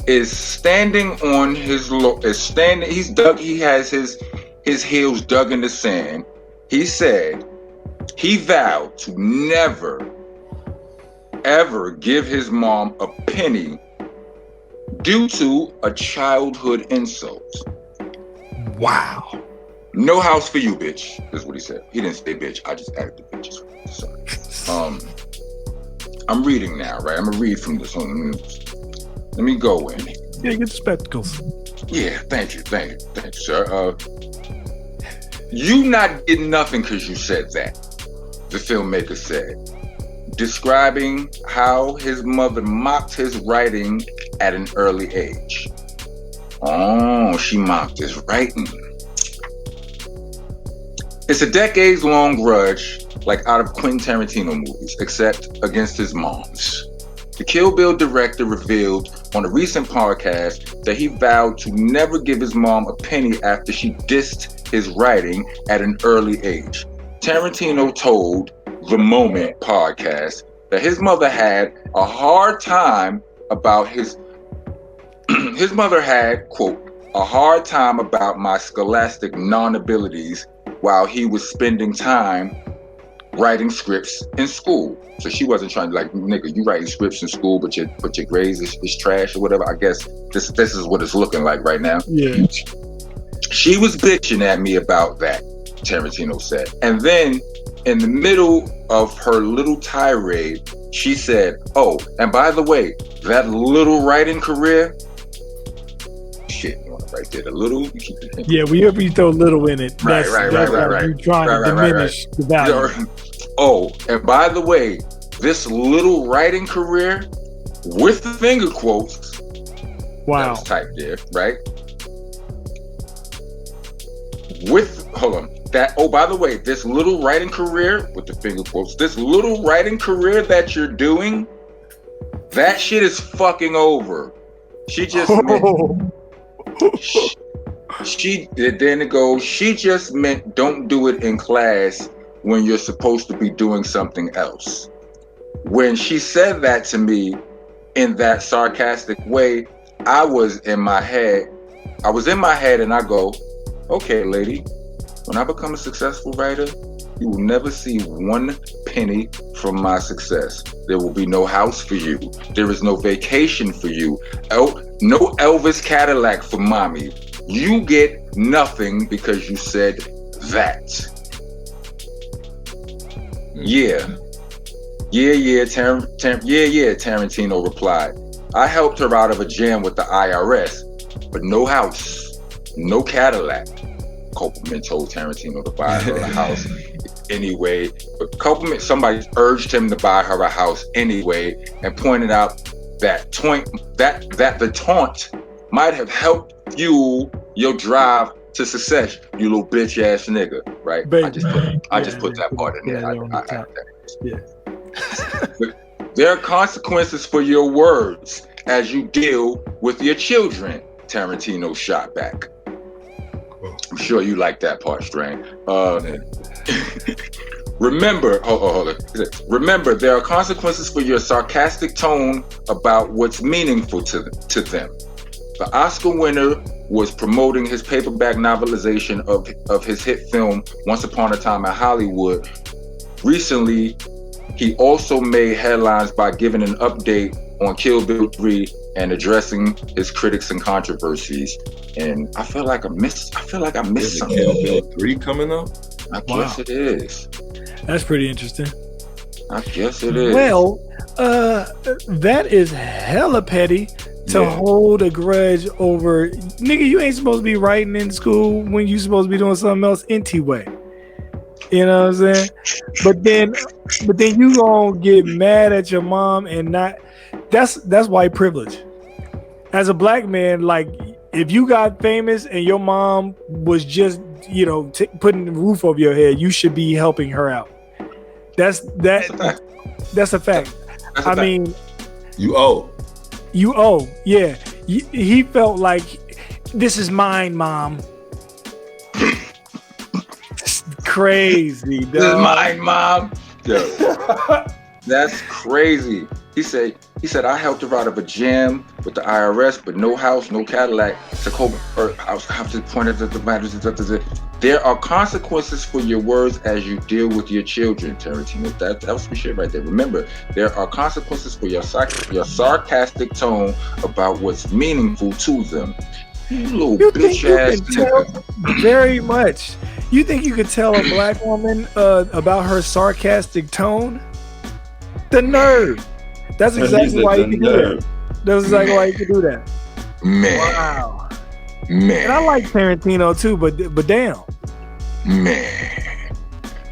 Speaker 4: is standing on his he has his heels dug in the sand. He said he vowed to never ever give his mom a penny due to a childhood insult.
Speaker 2: Wow.
Speaker 4: No house for you, bitch. That's what he said. He didn't say bitch. I just added the bitches. Sorry. I'm reading now, right? I'm gonna read from this one. Let me go in.
Speaker 2: Yeah, get the spectacles.
Speaker 4: Yeah, thank you, sir. You not getting nothing because you said that. The filmmaker said, describing how his mother mocked his writing at an early age. Oh, she mocked his writing. It's a decades-long grudge, like out of Quentin Tarantino movies, except against his mom's. The Kill Bill director revealed on a recent podcast that he vowed to never give his mom a penny after she dissed his writing at an early age. Tarantino told The Moment podcast that his mother had a hard time about his mother had, quote, a hard time about my scholastic non-abilities while he was spending time writing scripts in school. So she wasn't trying to, like, nigga, you writing scripts in school, but your grades is trash or whatever. I guess this is what it's looking like right now.
Speaker 2: Yeah.
Speaker 4: She was bitching at me about that, Tarantino said. And then in the middle of her little tirade, she said, oh, and by the way, that little writing career, shit, right there, the little.
Speaker 2: Yeah, whenever you throw little in it,
Speaker 4: right.
Speaker 2: You're trying to diminish the value.
Speaker 4: Oh, and by the way, this little writing career with the finger quotes.
Speaker 2: Wow.
Speaker 4: That was typed there, right? By the way, this little writing career with the finger quotes, this little writing career that you're doing, that shit is fucking over. She just meant, she just meant don't do it in class when you're supposed to be doing something else. When she said that to me in that sarcastic way, I was in my head and I go, okay, lady, when I become a successful writer, you will never see one penny from my success. There will be no house for you. There is no vacation for you. No Elvis Cadillac for mommy. You get nothing because you said that. Yeah, Tarantino replied. I helped her out of a jam with the IRS, but no house, no Cadillac. Copeland told Tarantino to buy her a house anyway. But somebody urged him to buy her a house anyway and pointed out that the taunt might have helped fuel your drive to success, you little bitch ass nigga, right? Baby. I just put that part in there. There are consequences for your words as you deal with your children, Tarantino shot back. I'm sure you like that part, Strang. Remember, hold on. Remember, there are consequences for your sarcastic tone about what's meaningful to them. The Oscar winner was promoting his paperback novelization of his hit film Once Upon a Time in Hollywood. Recently, he also made headlines by giving an update on Kill Bill 3 and addressing his critics and controversies. And I feel like I missed something.
Speaker 1: Kill Bill 3 coming up?
Speaker 4: I guess it is.
Speaker 2: That's pretty interesting.
Speaker 4: I guess it is.
Speaker 2: Well, that is hella petty to hold a grudge over. Nigga, you ain't supposed to be writing in school when you supposed to be doing something else anyway. You know what I'm saying? But then you gonna get mad at your mom and not. That's white privilege. As a black man, like if you got famous and your mom was just putting the roof over your head, you should be helping her out. That's a fact. I mean,
Speaker 1: you owe.
Speaker 2: Yeah. He felt like, this is mine, Mom. Crazy, dog.
Speaker 4: This is mine, Mom. Yo, that's crazy. He said, I helped her out of a jam with the IRS, but no house, no Cadillac. I have to point out the matters. There are consequences for your words as you deal with your children, Tarantino. That was some shit right there. Remember, there are consequences for your sarcastic tone about what's meaningful to them. You little bitch ass nigga.
Speaker 2: Very much. You think you could tell a black woman about her sarcastic tone? The nerve. That's exactly why you can do that. That's exactly why you can do that.
Speaker 4: Man.
Speaker 2: Wow.
Speaker 4: Man.
Speaker 2: And I like Tarantino too, but damn.
Speaker 4: Man.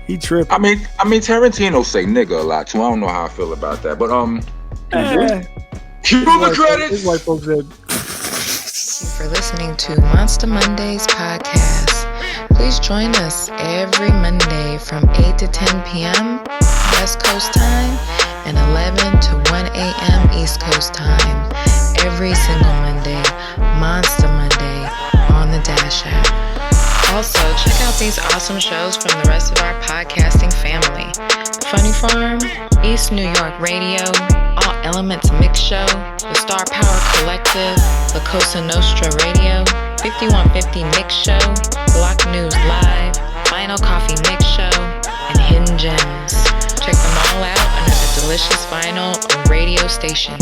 Speaker 2: He tripping.
Speaker 4: I mean Tarantino say nigga a lot too. I don't know how I feel about that. But cue the credits.
Speaker 2: White folks said.
Speaker 5: Thank you for listening to Monsta Mondayz Podcast. Please join us every Monday from 8 to 10 p.m. West Coast time and 11 to 1 a.m. East Coast time. Every single Monday, Monsta Monday on the Dash app. Also, check out these awesome shows from the rest of our podcasting family. The Funny Farm, East New York Radio, All Elements Mix Show, the Star Power Collective, La Cosa Nostra Radio, 5150 Mix Show, Block News Live, Vinyl Coffee Mix Show, and Hidden Gems. Check them all out under the Delicious Vinyl radio station.